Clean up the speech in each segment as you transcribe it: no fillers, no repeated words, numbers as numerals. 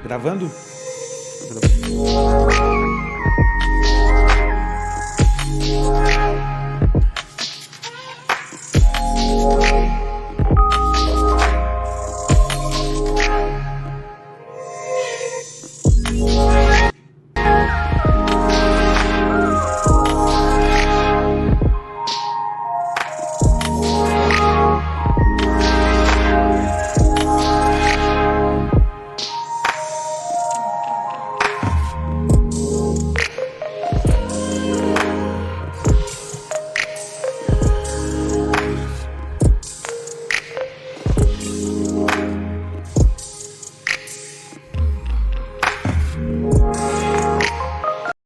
Gravando?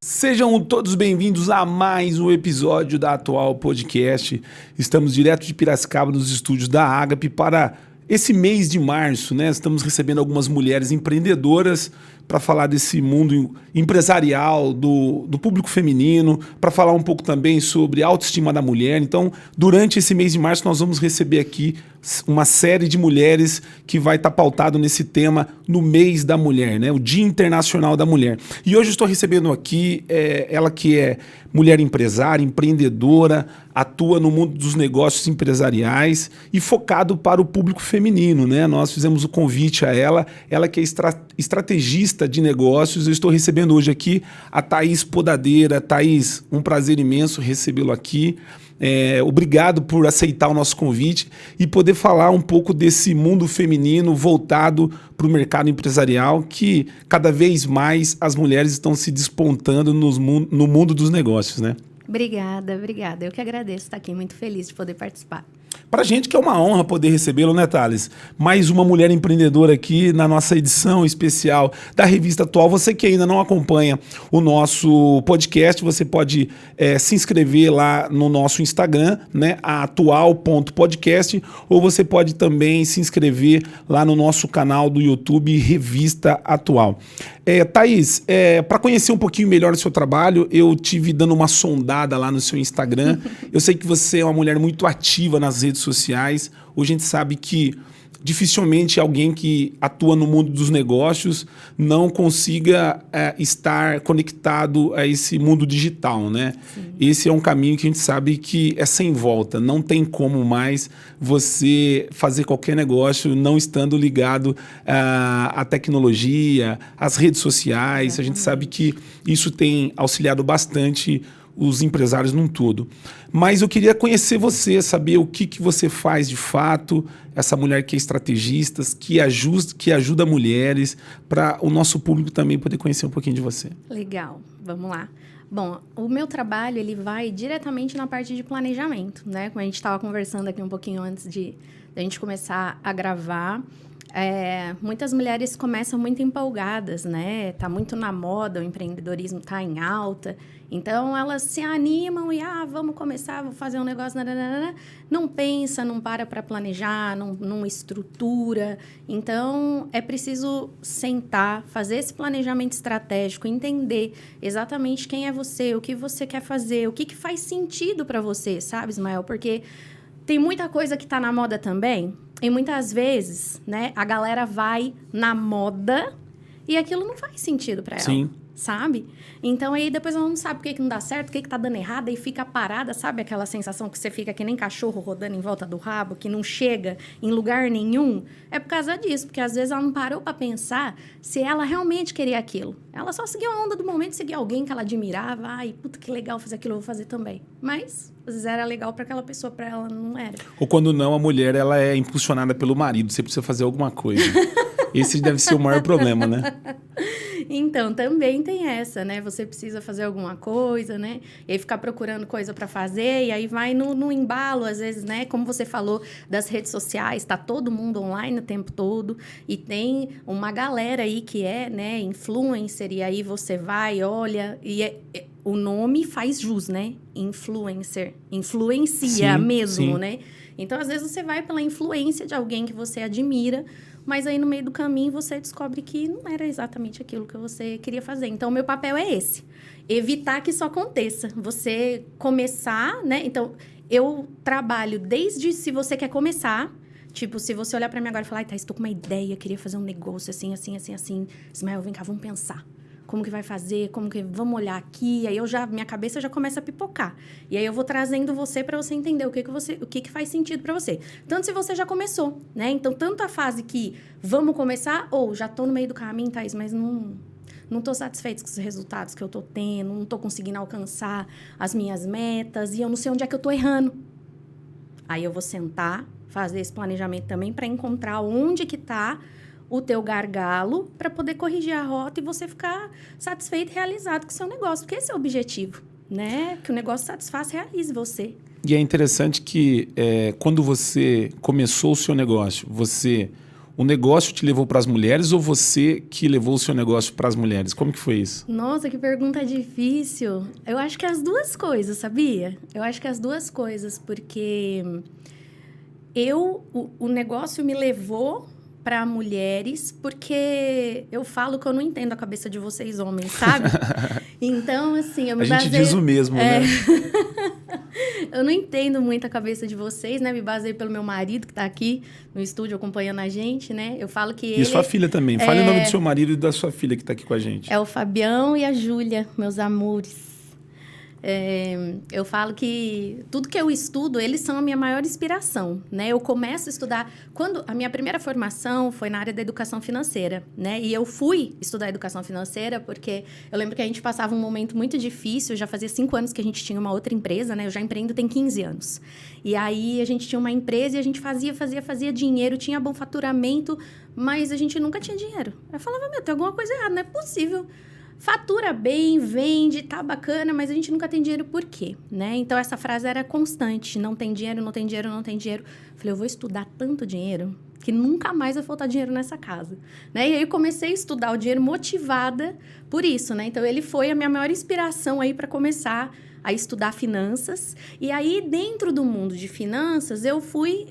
Sejam todos bem-vindos a mais um episódio da Atual Podcast. Estamos direto de Piracicaba, nos estúdios da Agape, para esse mês de março, né? Estamos recebendo algumas mulheres empreendedoras para falar desse mundo empresarial, do público feminino, para falar um pouco também sobre a autoestima da mulher. Então, durante esse mês de março, nós vamos receber aqui uma série de mulheres que vai estar pautado nesse tema no mês da mulher, né? O Dia Internacional da Mulher. E hoje eu estou recebendo aqui ela que é mulher empresária, empreendedora, atua no mundo dos negócios empresariais e focado para o público feminino, né? Nós fizemos o convite a ela que é estrategista de negócios. Eu estou recebendo hoje aqui a Thaís Podadeira. Thaís, um prazer imenso recebê-lo aqui. Obrigado por aceitar o nosso convite e poder falar um pouco desse mundo feminino voltado para o mercado empresarial, que cada vez mais as mulheres estão se despontando no mundo dos negócios, né? Obrigada. Eu que agradeço estar aqui, muito feliz de poder participar. Pra gente que é uma honra poder recebê-lo, né, Thales? Mais uma mulher empreendedora aqui na nossa edição especial da Revista Atual. Você que ainda não acompanha o nosso podcast, você pode se inscrever lá no nosso Instagram, né, atual.podcast, ou você pode também se inscrever lá no nosso canal do YouTube, Revista Atual. Thaís, para conhecer um pouquinho melhor o seu trabalho, eu tive dando uma sondada lá no seu Instagram. Eu sei que você é uma mulher muito ativa nas redes sociais. Hoje a gente sabe que dificilmente alguém que atua no mundo dos negócios não consiga estar conectado a esse mundo digital, né? Sim. Esse é um caminho que a gente sabe que é sem volta. Não tem como mais você fazer qualquer negócio não estando ligado à tecnologia, às redes sociais. A gente sabe que isso tem auxiliado bastante os empresários num todo. Mas eu queria conhecer você, saber o que você faz de fato, essa mulher que é estrategista, que ajuda mulheres, para o nosso público também poder conhecer um pouquinho de você. Legal, vamos lá. Bom, o meu trabalho ele vai diretamente na parte de planejamento, né? Como a gente estava conversando aqui um pouquinho antes de a gente começar a gravar, muitas mulheres começam muito empolgadas, né? Tá muito na moda, o empreendedorismo tá em alta. Então, elas se animam e, vamos começar, vou fazer um negócio, nananana. Não pensa, não para planejar, não estrutura. Então, é preciso sentar, fazer esse planejamento estratégico, entender exatamente quem é você, o que você quer fazer, o que faz sentido para você, sabe, Ismael? Porque tem muita coisa que tá na moda também, e muitas vezes, né, a galera vai na moda e aquilo não faz sentido para ela. Sim. Sabe? Então, aí depois ela não sabe o que não dá certo, o que tá dando errado, e fica parada, sabe? Aquela sensação que você fica que nem cachorro rodando em volta do rabo, que não chega em lugar nenhum. É por causa disso, porque às vezes ela não parou para pensar se ela realmente queria aquilo. Ela só seguiu a onda do momento, seguiu alguém que ela admirava. Ai, puta, que legal fazer aquilo, eu vou fazer também. Mas, às vezes era legal para aquela pessoa, para ela não era. Ou quando não, a mulher ela é impulsionada pelo marido, você precisa fazer alguma coisa. Esse deve ser o maior problema, né? Então, também tem essa, né? Você precisa fazer alguma coisa, né? E aí ficar procurando coisa para fazer, e aí vai no embalo, às vezes, né? Como você falou das redes sociais, tá todo mundo online o tempo todo, e tem uma galera aí que é, né, influencer, e aí você vai, olha, o nome faz jus, né? Influencer. Influencia mesmo, né? Então, às vezes, você vai pela influência de alguém que você admira, mas aí no meio do caminho você descobre que não era exatamente aquilo que você queria fazer. Então, o meu papel é esse. Evitar que isso aconteça. Você começar, né? Então, eu trabalho desde se você quer começar. Tipo, se você olhar pra mim agora e falar, Thaís, tô com uma ideia, queria fazer um negócio assim, assim, assim, assim. Ismael, vem cá, vamos pensar. Como que vai fazer? Como que... Vamos olhar aqui. Aí minha cabeça já começa a pipocar. E aí eu vou trazendo você para você entender o que faz sentido para você. Tanto se você já começou, né? Então, tanto a fase que vamos começar, ou já tô no meio do caminho, Thaís, mas não tô satisfeita com os resultados que eu tô tendo, não tô conseguindo alcançar as minhas metas e eu não sei onde é que eu tô errando. Aí eu vou sentar, fazer esse planejamento também para encontrar onde que tá o teu gargalo para poder corrigir a rota e você ficar satisfeito e realizado com o seu negócio. Porque esse é o objetivo, né? Que o negócio satisfaça e realize você. E é interessante que quando você começou o seu negócio, o negócio te levou para as mulheres ou você que levou o seu negócio para as mulheres? Como que foi isso? Nossa, que pergunta difícil. Eu acho que as duas coisas, sabia? Eu acho que as duas coisas, porque o negócio me levou para mulheres, porque eu falo que eu não entendo a cabeça de vocês homens, sabe? Então, assim, eu me baseio... A gente diz o mesmo, né? Eu não entendo muito a cabeça de vocês, né? Me baseio pelo meu marido, que tá aqui no estúdio acompanhando a gente, né? Eu falo que ele... E sua filha também. Fale o nome do seu marido e da sua filha que tá aqui com a gente. É o Fabião e a Júlia, meus amores. Eu falo que tudo que eu estudo, eles são a minha maior inspiração, né? Eu começo a estudar... Quando a minha primeira formação foi na área da educação financeira, né? E eu fui estudar educação financeira porque eu lembro que a gente passava um momento muito difícil. Já fazia 5 anos que a gente tinha uma outra empresa, né? Eu já empreendo tem 15 anos. E aí, a gente tinha uma empresa e a gente fazia dinheiro, tinha bom faturamento, mas a gente nunca tinha dinheiro. Eu falava, tem alguma coisa errada, não é possível. Fatura bem, vende, tá bacana, mas a gente nunca tem dinheiro por quê, né? Então, essa frase era constante. Não tem dinheiro, não tem dinheiro, não tem dinheiro. Falei, eu vou estudar tanto dinheiro que nunca mais vai faltar dinheiro nessa casa, né? E aí, eu comecei a estudar o dinheiro motivada por isso, né? Então, ele foi a minha maior inspiração aí para começar a estudar finanças. E aí, dentro do mundo de finanças, eu fui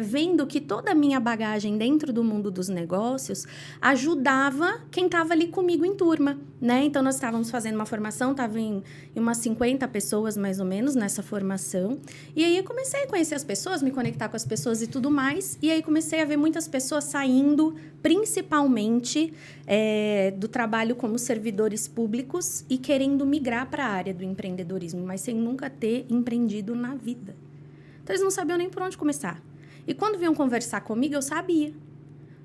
vendo que toda a minha bagagem dentro do mundo dos negócios ajudava quem estava ali comigo em turma, né? Então, nós estávamos fazendo uma formação, estava em umas 50 pessoas, mais ou menos, nessa formação. E aí, eu comecei a conhecer as pessoas, me conectar com as pessoas e tudo mais. E aí, comecei a ver muitas pessoas saindo, principalmente do trabalho como servidores públicos e querendo migrar para a área do empreendedorismo, mas sem nunca ter empreendido na vida. Então, eles não sabiam nem por onde começar. E quando vinham conversar comigo, eu sabia.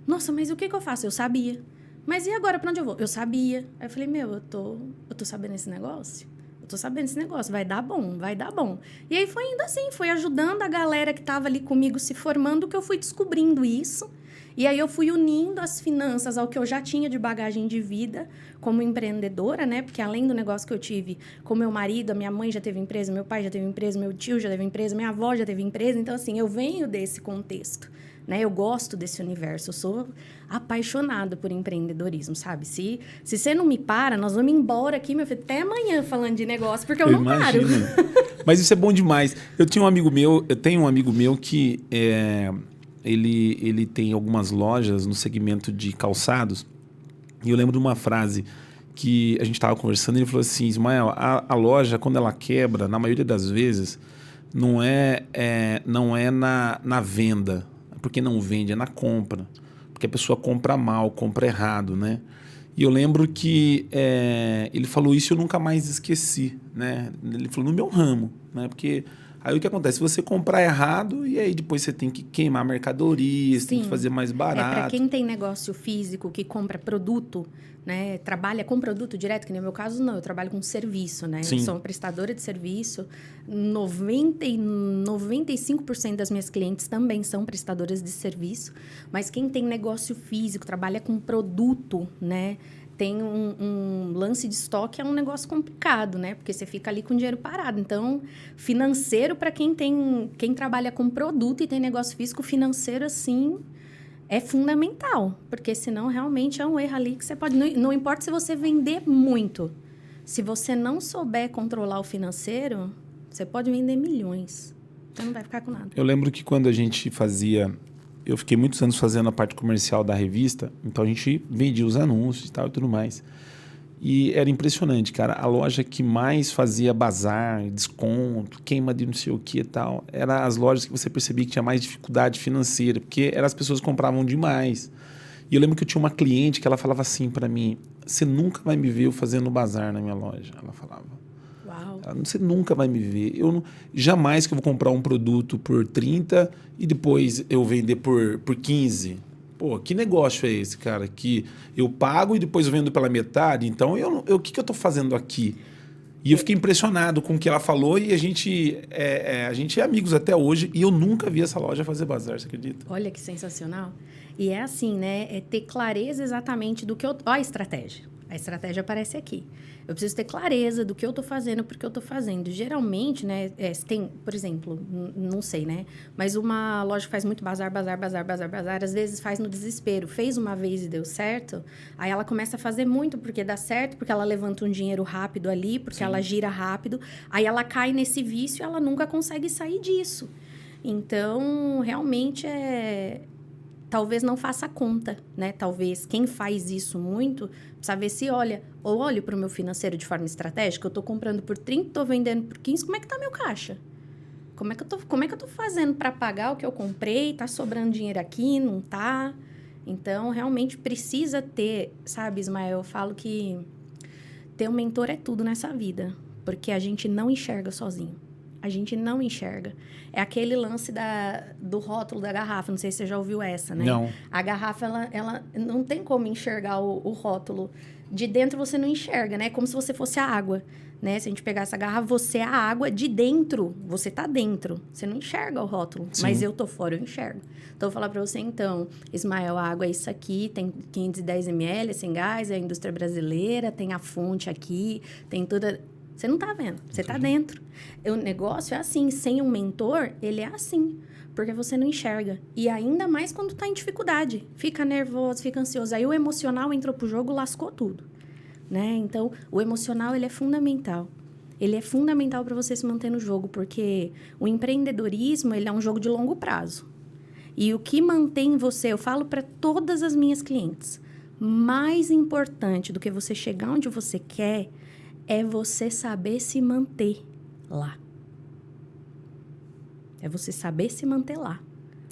Nossa, mas o que eu faço? Eu sabia. Mas e agora, para onde eu vou? Eu sabia. Aí eu falei, eu tô sabendo esse negócio? Eu tô sabendo esse negócio, vai dar bom, vai dar bom. E aí foi indo assim, foi ajudando a galera que estava ali comigo se formando, que eu fui descobrindo isso. E aí eu fui unindo as finanças ao que eu já tinha de bagagem de vida como empreendedora, né? Porque além do negócio que eu tive com meu marido, a minha mãe já teve empresa, meu pai já teve empresa, meu tio já teve empresa, minha avó já teve empresa. Então, assim, eu venho desse contexto, né? Eu gosto desse universo, eu sou apaixonada por empreendedorismo, sabe? Se você não me para, nós vamos embora aqui, meu filho, até amanhã falando de negócio, porque eu não paro. Mas isso é bom demais. Eu tenho um amigo meu que... Ele tem algumas lojas no segmento de calçados. E eu lembro de uma frase que a gente estava conversando. Ele falou assim, Ismael, a loja, quando ela quebra, na maioria das vezes, não é na venda. Porque não vende, é na compra. Porque a pessoa compra mal, compra errado, né? E eu lembro que ele falou isso e eu nunca mais esqueci, né? Ele falou no meu ramo, né? Porque... Aí o que acontece? Se você comprar errado, e aí depois você tem que queimar mercadorias, tem que fazer mais barato. Para quem tem negócio físico, que compra produto, né? Trabalha com produto direto, que no meu caso não, eu trabalho com serviço, né? Sim. Eu sou uma prestadora de serviço. 95% das minhas clientes também são prestadoras de serviço. Mas quem tem negócio físico, trabalha com produto, né? Tem um lance de estoque, é um negócio complicado, né? Porque você fica ali com dinheiro parado. Então, financeiro, para quem trabalha com produto e tem negócio físico, financeiro, assim, é fundamental. Porque senão, realmente, é um erro ali que você pode... Não importa se você vender muito. Se você não souber controlar o financeiro, você pode vender milhões. Você não vai ficar com nada. Eu lembro que quando a gente fazia... Eu fiquei muitos anos fazendo a parte comercial da revista, então a gente vendia os anúncios e tal e tudo mais. E era impressionante, cara. A loja que mais fazia bazar, desconto, queima de não sei o que e tal, eram as lojas que você percebia que tinha mais dificuldade financeira, porque eram as pessoas que compravam demais. E eu lembro que eu tinha uma cliente que ela falava assim para mim, você nunca vai me ver eu fazendo bazar na minha loja. Ela falava. Uau. Você nunca vai me ver. Jamais que eu vou comprar um produto por 30 e depois eu vender por 15. Pô, que negócio é esse, cara? Que eu pago e depois eu vendo pela metade. Então, o que eu estou fazendo aqui? E eu fiquei impressionado com o que ela falou e a gente é amigos até hoje e eu nunca vi essa loja fazer bazar, você acredita? Olha que sensacional. E é assim, né? É ter clareza exatamente do que eu... Ó a estratégia. A estratégia aparece aqui. Eu preciso ter clareza do que eu estou fazendo, porque eu estou fazendo. Geralmente, né? Se tem, por exemplo, não sei, né? Mas uma loja que faz muito bazar, às vezes faz no desespero. Fez uma vez e deu certo, aí ela começa a fazer muito porque dá certo, porque ela levanta um dinheiro rápido ali, porque ela gira rápido. Aí ela cai nesse vício e ela nunca consegue sair disso. Então, realmente talvez não faça conta, né? Talvez quem faz isso muito, precisa ver se olho para o meu financeiro de forma estratégica, eu estou comprando por 30, estou vendendo por 15, como é que está meu caixa? Como é que eu tô fazendo para pagar o que eu comprei? Está sobrando dinheiro aqui? Não está? Então, realmente precisa ter, sabe, Ismael, eu falo que ter um mentor é tudo nessa vida, porque a gente não enxerga sozinho. A gente não enxerga. É aquele lance do rótulo da garrafa. Não sei se você já ouviu essa, né? Não. A garrafa, ela não tem como enxergar o rótulo. De dentro você não enxerga, né? Como se você fosse a água, né? Se a gente pegasse a garrafa, você é a água. De dentro, você tá dentro. Você não enxerga o rótulo. Sim. Mas eu tô fora, eu enxergo. Então, eu vou falar pra você, então, Ismael, a água é isso aqui, tem 510 ml, é sem gás, é a indústria brasileira, tem a fonte aqui, tem toda... Você não tá vendo, você tá dentro. O negócio é assim, sem um mentor, ele é assim, porque você não enxerga. E ainda mais quando tá em dificuldade. Fica nervoso, fica ansioso. Aí o emocional entrou pro jogo, lascou tudo, né? Então, o emocional, ele é fundamental. Ele é fundamental para você se manter no jogo, porque o empreendedorismo, ele é um jogo de longo prazo. E o que mantém você, eu falo para todas as minhas clientes, mais importante do que você chegar onde você quer é você saber se manter lá. É você saber se manter lá.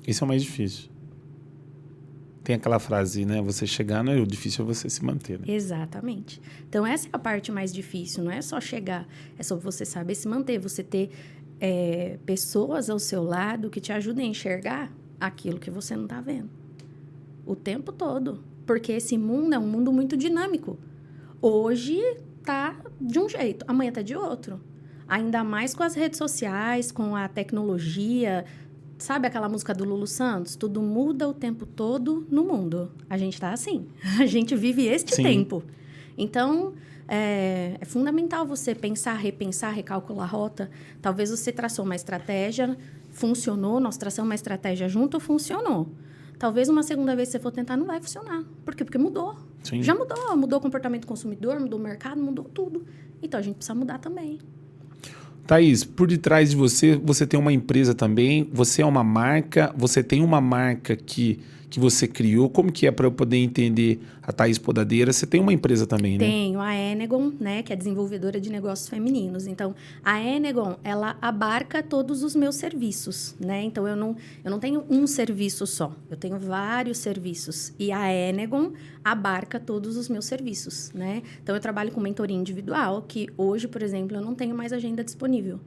Isso é o mais difícil. Tem aquela frase, né? Você chegar, não é o difícil é você se manter, né? Exatamente. Então, essa é a parte mais difícil. Não é só chegar, é só você saber se manter. Você ter pessoas ao seu lado que te ajudem a enxergar aquilo que você não está vendo. O tempo todo. Porque esse mundo é um mundo muito dinâmico. Hoje tá de um jeito, amanhã tá de outro. Ainda mais com as redes sociais, com a tecnologia. Sabe aquela música do Lulu Santos? Tudo muda o tempo todo no mundo. A gente tá assim. A gente vive este tempo. Então, é fundamental você pensar, repensar, recalcular a rota. Talvez você traçou uma estratégia, funcionou, nós traçamos uma estratégia junto, funcionou. Talvez uma segunda vez que você for tentar, não vai funcionar. Por quê? Porque mudou. Sim. Já mudou. Mudou o comportamento do consumidor, mudou o mercado, mudou tudo. Então, a gente precisa mudar também. Thaís, por detrás de você, você tem uma empresa também, você é uma marca, você tem uma marca que você criou. Como que é para eu poder entender a Thaís Podadeira? Você tem uma empresa também, né? Tenho a Enegon, né, que é desenvolvedora de negócios femininos. Então, a Enegon, ela abarca todos os meus serviços, né? Então, eu não tenho um serviço só. Eu tenho vários serviços. E a Enegon abarca todos os meus serviços, né? Então, eu trabalho com mentoria individual, que hoje, por exemplo, eu não tenho mais agenda disponível.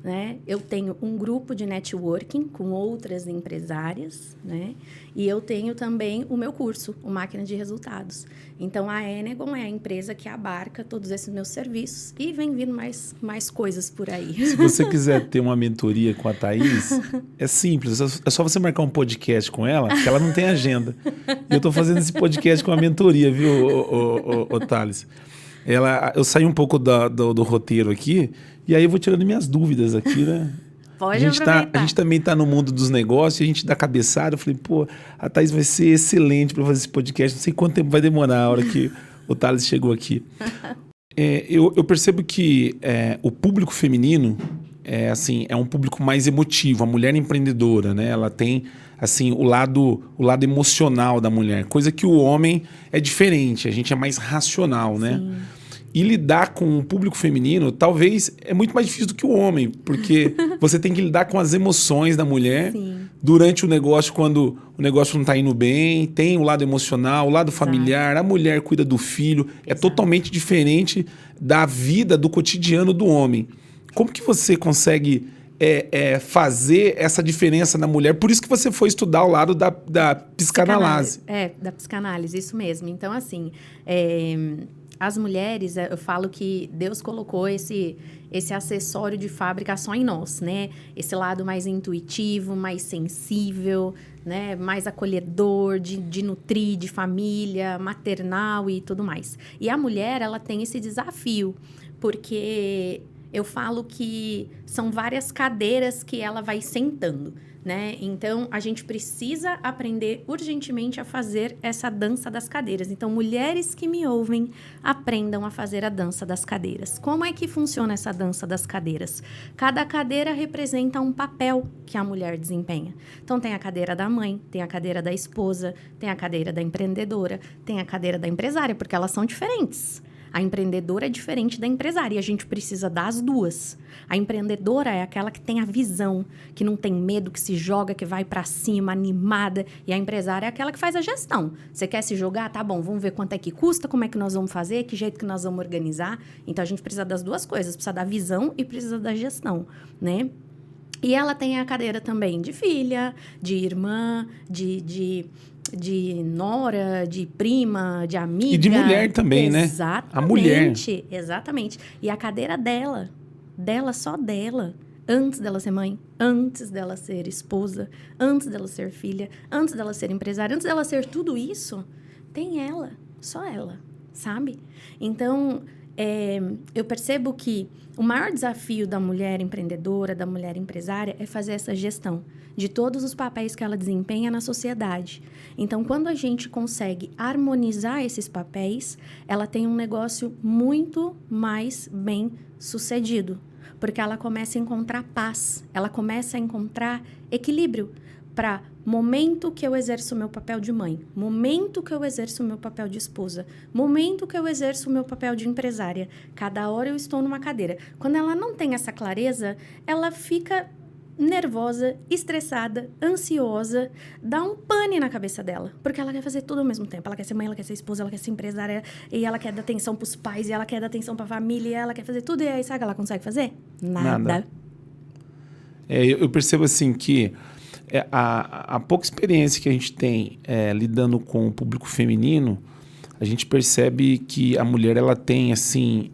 Né? Eu tenho um grupo de networking com outras empresárias, né? E eu tenho também o meu curso, o Máquina de Resultados. Então, a Enegon é a empresa que abarca todos esses meus serviços e vem vindo mais coisas por aí. Se você quiser ter uma mentoria com a Thaís, é simples. É só você marcar um podcast com ela, que ela não tem agenda. E eu estou fazendo esse podcast com a mentoria, viu, ô Thales? Eu saí um pouco do roteiro aqui, e aí eu vou tirando minhas dúvidas aqui, né? Pode aproveitar. A gente também está no mundo dos negócios, a gente dá cabeçada. Eu falei, pô, a Thaís vai ser excelente para fazer esse podcast. Não sei quanto tempo vai demorar a hora que o Thales chegou aqui. Eu percebo que o público feminino assim, é um público mais emotivo, a mulher empreendedora, né? Ela tem assim o lado emocional da mulher, coisa que o homem é diferente, a gente é mais racional, né? Sim. E lidar com o público feminino, talvez, é muito mais difícil do que o homem, porque você tem que lidar com as emoções da mulher. Sim. Durante o negócio, quando o negócio não está indo bem, tem o lado emocional, o lado Exato. familiar, a mulher cuida do filho. É Exato. totalmente diferente da vida, do cotidiano do homem. Como que você consegue fazer essa diferença na mulher? Por isso que você foi estudar o lado da psicanálise. Da psicanálise, isso mesmo. Então, assim, as mulheres, eu falo que Deus colocou esse acessório de fábrica só em nós, né? Esse lado mais intuitivo, mais sensível, né? Mais acolhedor, de nutrir, de família, maternal e tudo mais. E a mulher, ela tem esse desafio, porque eu falo que são várias cadeiras que ela vai sentando, né? Então, a gente precisa aprender urgentemente a fazer essa dança das cadeiras. Então, mulheres que me ouvem, aprendam a fazer a dança das cadeiras. Como é que funciona essa dança das cadeiras? Cada cadeira representa um papel que a mulher desempenha. Então, tem a cadeira da mãe, tem a cadeira da esposa, tem a cadeira da empreendedora, tem a cadeira da empresária, porque elas são diferentes. A empreendedora é diferente da empresária e a gente precisa das duas. A empreendedora é aquela que tem a visão, que não tem medo, que se joga, que vai pra cima, animada. E a empresária é aquela que faz a gestão. Você quer se jogar? Tá bom, vamos ver quanto é que custa, como é que nós vamos fazer, que jeito que nós vamos organizar. Então, a gente precisa das duas coisas. Precisa da visão e precisa da gestão, né? E ela tem a cadeira também de filha, de irmã, de nora, de prima, de amiga. E de mulher também, né? Exatamente. A mulher. Exatamente. E a cadeira dela, só dela, antes dela ser mãe, antes dela ser esposa, antes dela ser filha, antes dela ser empresária, antes dela ser tudo isso, tem ela, só ela, sabe? Então, eu percebo que o maior desafio da mulher empreendedora, da mulher empresária, é fazer essa gestão de todos os papéis que ela desempenha na sociedade. Então, quando a gente consegue harmonizar esses papéis, ela tem um negócio muito mais bem sucedido, porque ela começa a encontrar paz, ela começa a encontrar equilíbrio para momento que eu exerço o meu papel de mãe, momento que eu exerço o meu papel de esposa, momento que eu exerço o meu papel de empresária. Cada hora eu estou numa cadeira. Quando ela não tem essa clareza, ela fica nervosa, estressada, ansiosa, dá um pane na cabeça dela, porque ela quer fazer tudo ao mesmo tempo. Ela quer ser mãe, ela quer ser esposa, ela quer ser empresária, e ela quer dar atenção pros pais, e ela quer dar atenção pra família, e ela quer fazer tudo, e aí sabe o que ela consegue fazer? Nada. Eu percebo assim que a pouca experiência que a gente tem lidando com o público feminino, a gente percebe que a mulher ela tem assim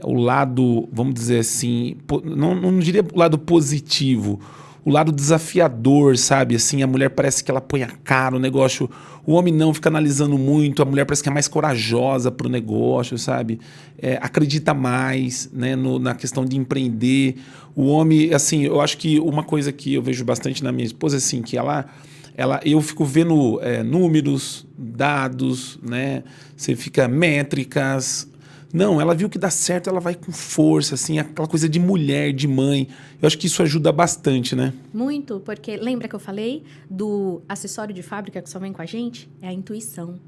o lado, vamos dizer assim, não diria o lado positivo, o lado desafiador, sabe? Assim, a mulher parece que ela põe a cara no negócio, o homem não fica analisando muito, a mulher parece que é mais corajosa pro negócio, sabe? Acredita mais, né, na questão de empreender. O homem, assim, eu acho que uma coisa que eu vejo bastante na minha esposa, assim, que eu fico vendo números, dados, né? Você fica métricas. Não, ela viu que dá certo, ela vai com força, assim, aquela coisa de mulher, de mãe. Eu acho que isso ajuda bastante, né? Muito, porque lembra que eu falei do acessório de fábrica que só vem com a gente? É a intuição,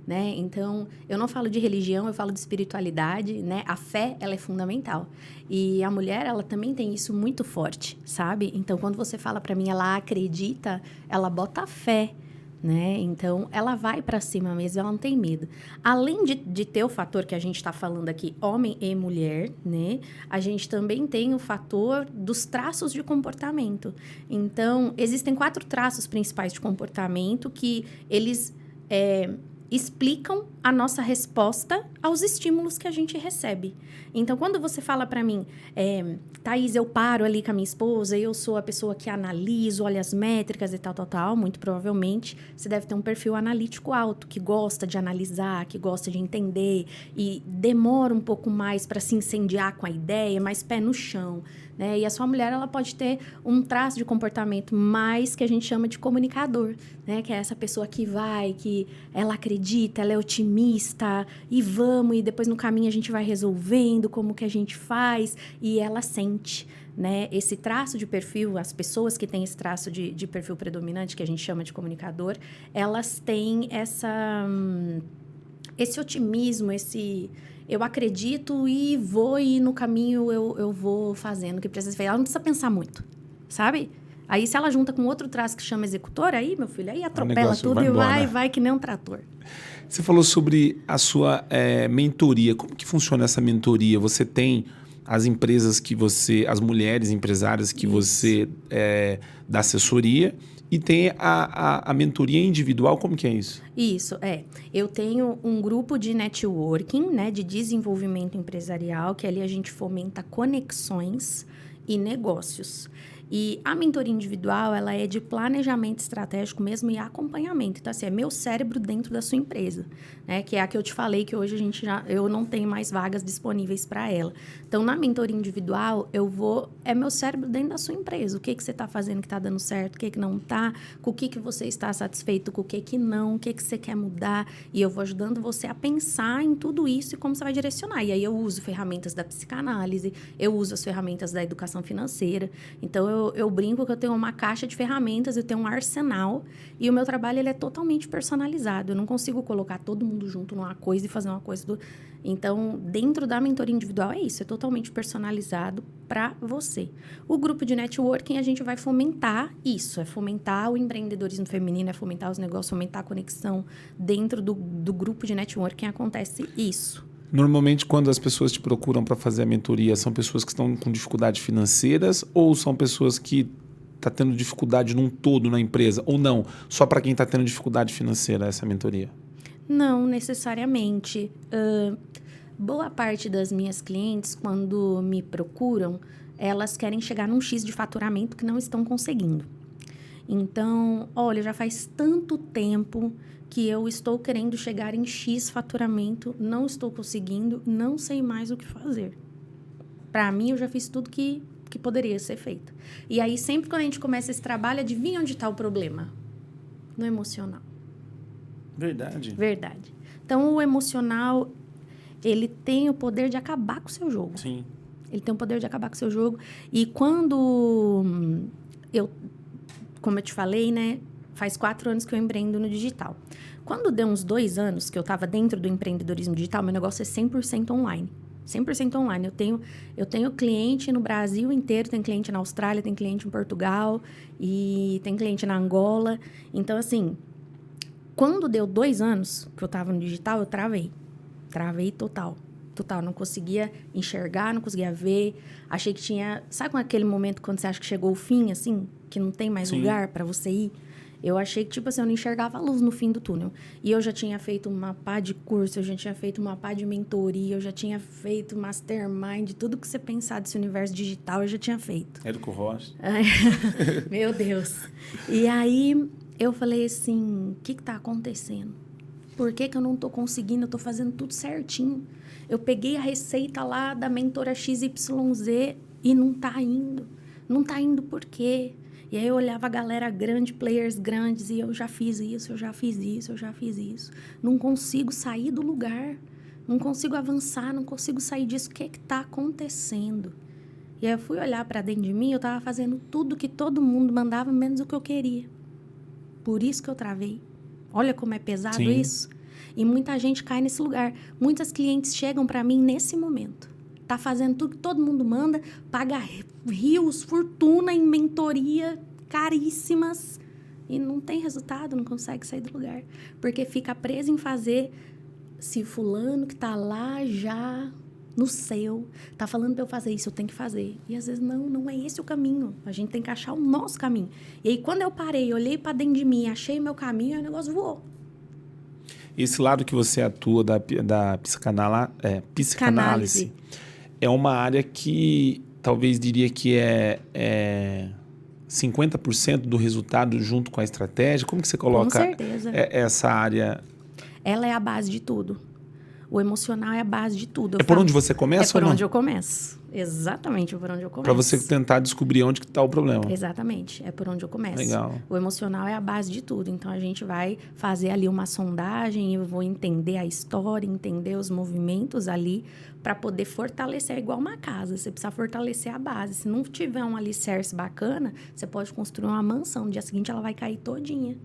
né? Então, eu não falo de religião, eu falo de espiritualidade, né? A fé, ela é fundamental. E a mulher, ela também tem isso muito forte, sabe? Então, quando você fala pra mim, ela acredita, ela bota fé, né? Então, ela vai para cima mesmo, ela não tem medo. Além de ter o fator que a gente está falando aqui, homem e mulher, né? A gente também tem o fator dos traços de comportamento. Então, existem 4 traços principais de comportamento que eles explicam a nossa resposta aos estímulos que a gente recebe. Então, quando você fala para mim, Thaís, eu paro ali com a minha esposa, eu sou a pessoa que analiso, olha as métricas e tal, muito provavelmente você deve ter um perfil analítico alto, que gosta de analisar, que gosta de entender e demora um pouco mais para se incendiar com a ideia, mais pé no chão, né? E a sua mulher, ela pode ter um traço de comportamento mais que a gente chama de comunicador, né? Que é essa pessoa que vai, que ela acredita, ela é otimista, otimista, e vamos, e depois no caminho a gente vai resolvendo como que a gente faz, e ela sente, né? Esse traço de perfil, as pessoas que têm esse traço de perfil predominante, que a gente chama de comunicador, elas têm esse otimismo, eu acredito e vou, e no caminho eu vou fazendo o que precisa ser. Ela não precisa pensar muito, sabe? Aí, se ela junta com outro traço que chama executor, aí, meu filho, aí atropela tudo e vai que nem um trator. Você falou sobre a sua mentoria. Como que funciona essa mentoria? Você tem as empresas as mulheres empresárias que você dá assessoria, e tem a mentoria individual. Como que é isso? Isso, eu tenho um grupo de networking, né, de desenvolvimento empresarial, que ali a gente fomenta conexões e negócios. E a mentoria individual, ela é de planejamento estratégico mesmo e acompanhamento. Então, assim, é meu cérebro dentro da sua empresa, né? Que é a que eu te falei que hoje eu não tenho mais vagas disponíveis para ela. Então, na mentoria individual, é meu cérebro dentro da sua empresa. O que você está fazendo que está dando certo, o que não está, com o que você está satisfeito, com o que não, o que você quer mudar. E eu vou ajudando você a pensar em tudo isso e como você vai direcionar. E aí eu uso ferramentas da psicanálise, eu uso as ferramentas da educação financeira. Então, eu brinco que eu tenho uma caixa de ferramentas, eu tenho um arsenal, e o meu trabalho ele é totalmente personalizado. Eu não consigo colocar todo mundo junto numa coisa e fazer uma coisa do... Então, dentro da mentoria individual é isso, é totalmente personalizado para você. O grupo de networking, a gente vai fomentar isso, é fomentar o empreendedorismo feminino, é fomentar os negócios, fomentar a conexão. Dentro do grupo de networking acontece isso. Normalmente, quando as pessoas te procuram para fazer a mentoria, são pessoas que estão com dificuldades financeiras, ou são pessoas que estão tendo dificuldade num todo na empresa? Ou não? Só para quem está tendo dificuldade financeira essa mentoria? Não necessariamente. Boa parte das minhas clientes, quando me procuram, elas querem chegar num X de faturamento que não estão conseguindo. Então, olha, já faz tanto tempo que eu estou querendo chegar em X faturamento, não estou conseguindo, não sei mais o que fazer. Para mim, eu já fiz tudo que poderia ser feito. E aí, sempre quando a gente começa esse trabalho, adivinha onde está o problema? No emocional. Verdade. Verdade. Então, o emocional, ele tem o poder de acabar com o seu jogo. Sim. Ele tem o poder de acabar com o seu jogo. E quando como eu te falei, né? Faz 4 anos que eu empreendo no digital. Quando deu uns 2 anos que eu estava dentro do empreendedorismo digital, meu negócio é 100% online. 100% online. Eu tenho cliente no Brasil inteiro, tem cliente na Austrália, tem cliente em Portugal e tem cliente na Angola. Então, assim, quando deu 2 anos que eu estava no digital, eu travei. Travei total. Total, não conseguia enxergar, não conseguia ver. Achei que tinha... Sabe aquele momento quando você acha que chegou o fim, assim? Que não tem mais lugar para você ir? Eu achei que, tipo assim, eu não enxergava a luz no fim do túnel. E eu já tinha feito uma pá de curso, eu já tinha feito uma pá de mentoria, eu já tinha feito mastermind, tudo que você pensar desse universo digital, eu já tinha feito. Érico Rocha. Meu Deus. E aí, eu falei assim, o que tá acontecendo? Por que eu não tô conseguindo? Eu tô fazendo tudo certinho. Eu peguei a receita lá da mentora XYZ e não tá indo. Não tá indo por quê? E aí eu olhava a galera grande, players grandes, e eu já fiz isso, eu já fiz isso, eu já fiz isso. Não consigo sair do lugar, não consigo avançar, não consigo sair disso. O que está acontecendo? E aí eu fui olhar para dentro de mim, eu estava fazendo tudo que todo mundo mandava, menos o que eu queria. Por isso que eu travei. Olha como é pesado Sim. isso. E muita gente cai nesse lugar. Muitas clientes chegam para mim nesse momento. Tá fazendo tudo que todo mundo manda, paga rios, fortuna em mentoria, caríssimas, e não tem resultado, não consegue sair do lugar. Porque fica preso em fazer, se fulano que tá lá já no céu, tá falando para eu fazer isso, eu tenho que fazer. E às vezes não é esse o caminho. A gente tem que achar o nosso caminho. E aí quando eu parei, olhei para dentro de mim, achei meu caminho, aí o negócio voou. Esse lado que você atua da psicanálise é uma área que talvez diria que é 50% do resultado junto com a estratégia. Como que você coloca Com certeza. Essa área? Ela é a base de tudo. O emocional é a base de tudo. Por onde você começa ou não? ou não? Onde eu começo. Exatamente por onde eu começo. Para você tentar descobrir onde que tá o problema. Exatamente, é por onde eu começo. Legal. O emocional é a base de tudo. Então, a gente vai fazer ali uma sondagem, eu vou entender a história, entender os movimentos ali, para poder fortalecer, igual uma casa. Você precisa fortalecer a base. Se não tiver um alicerce bacana, você pode construir uma mansão. No dia seguinte, ela vai cair todinha.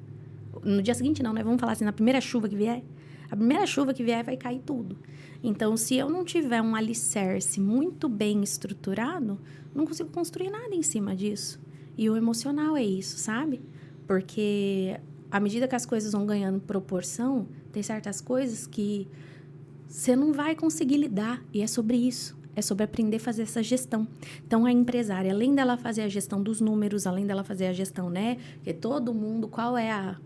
No dia seguinte, não, né? Vamos falar assim, na primeira chuva que vier. A primeira chuva que vier, vai cair tudo. Então, se eu não tiver um alicerce muito bem estruturado, não consigo construir nada em cima disso. E o emocional é isso, sabe? Porque à medida que as coisas vão ganhando proporção, tem certas coisas que você não vai conseguir lidar. E é sobre isso. É sobre aprender a fazer essa gestão. Então, a empresária, além dela fazer a gestão dos números, além dela fazer a gestão, né? Que todo mundo, qual é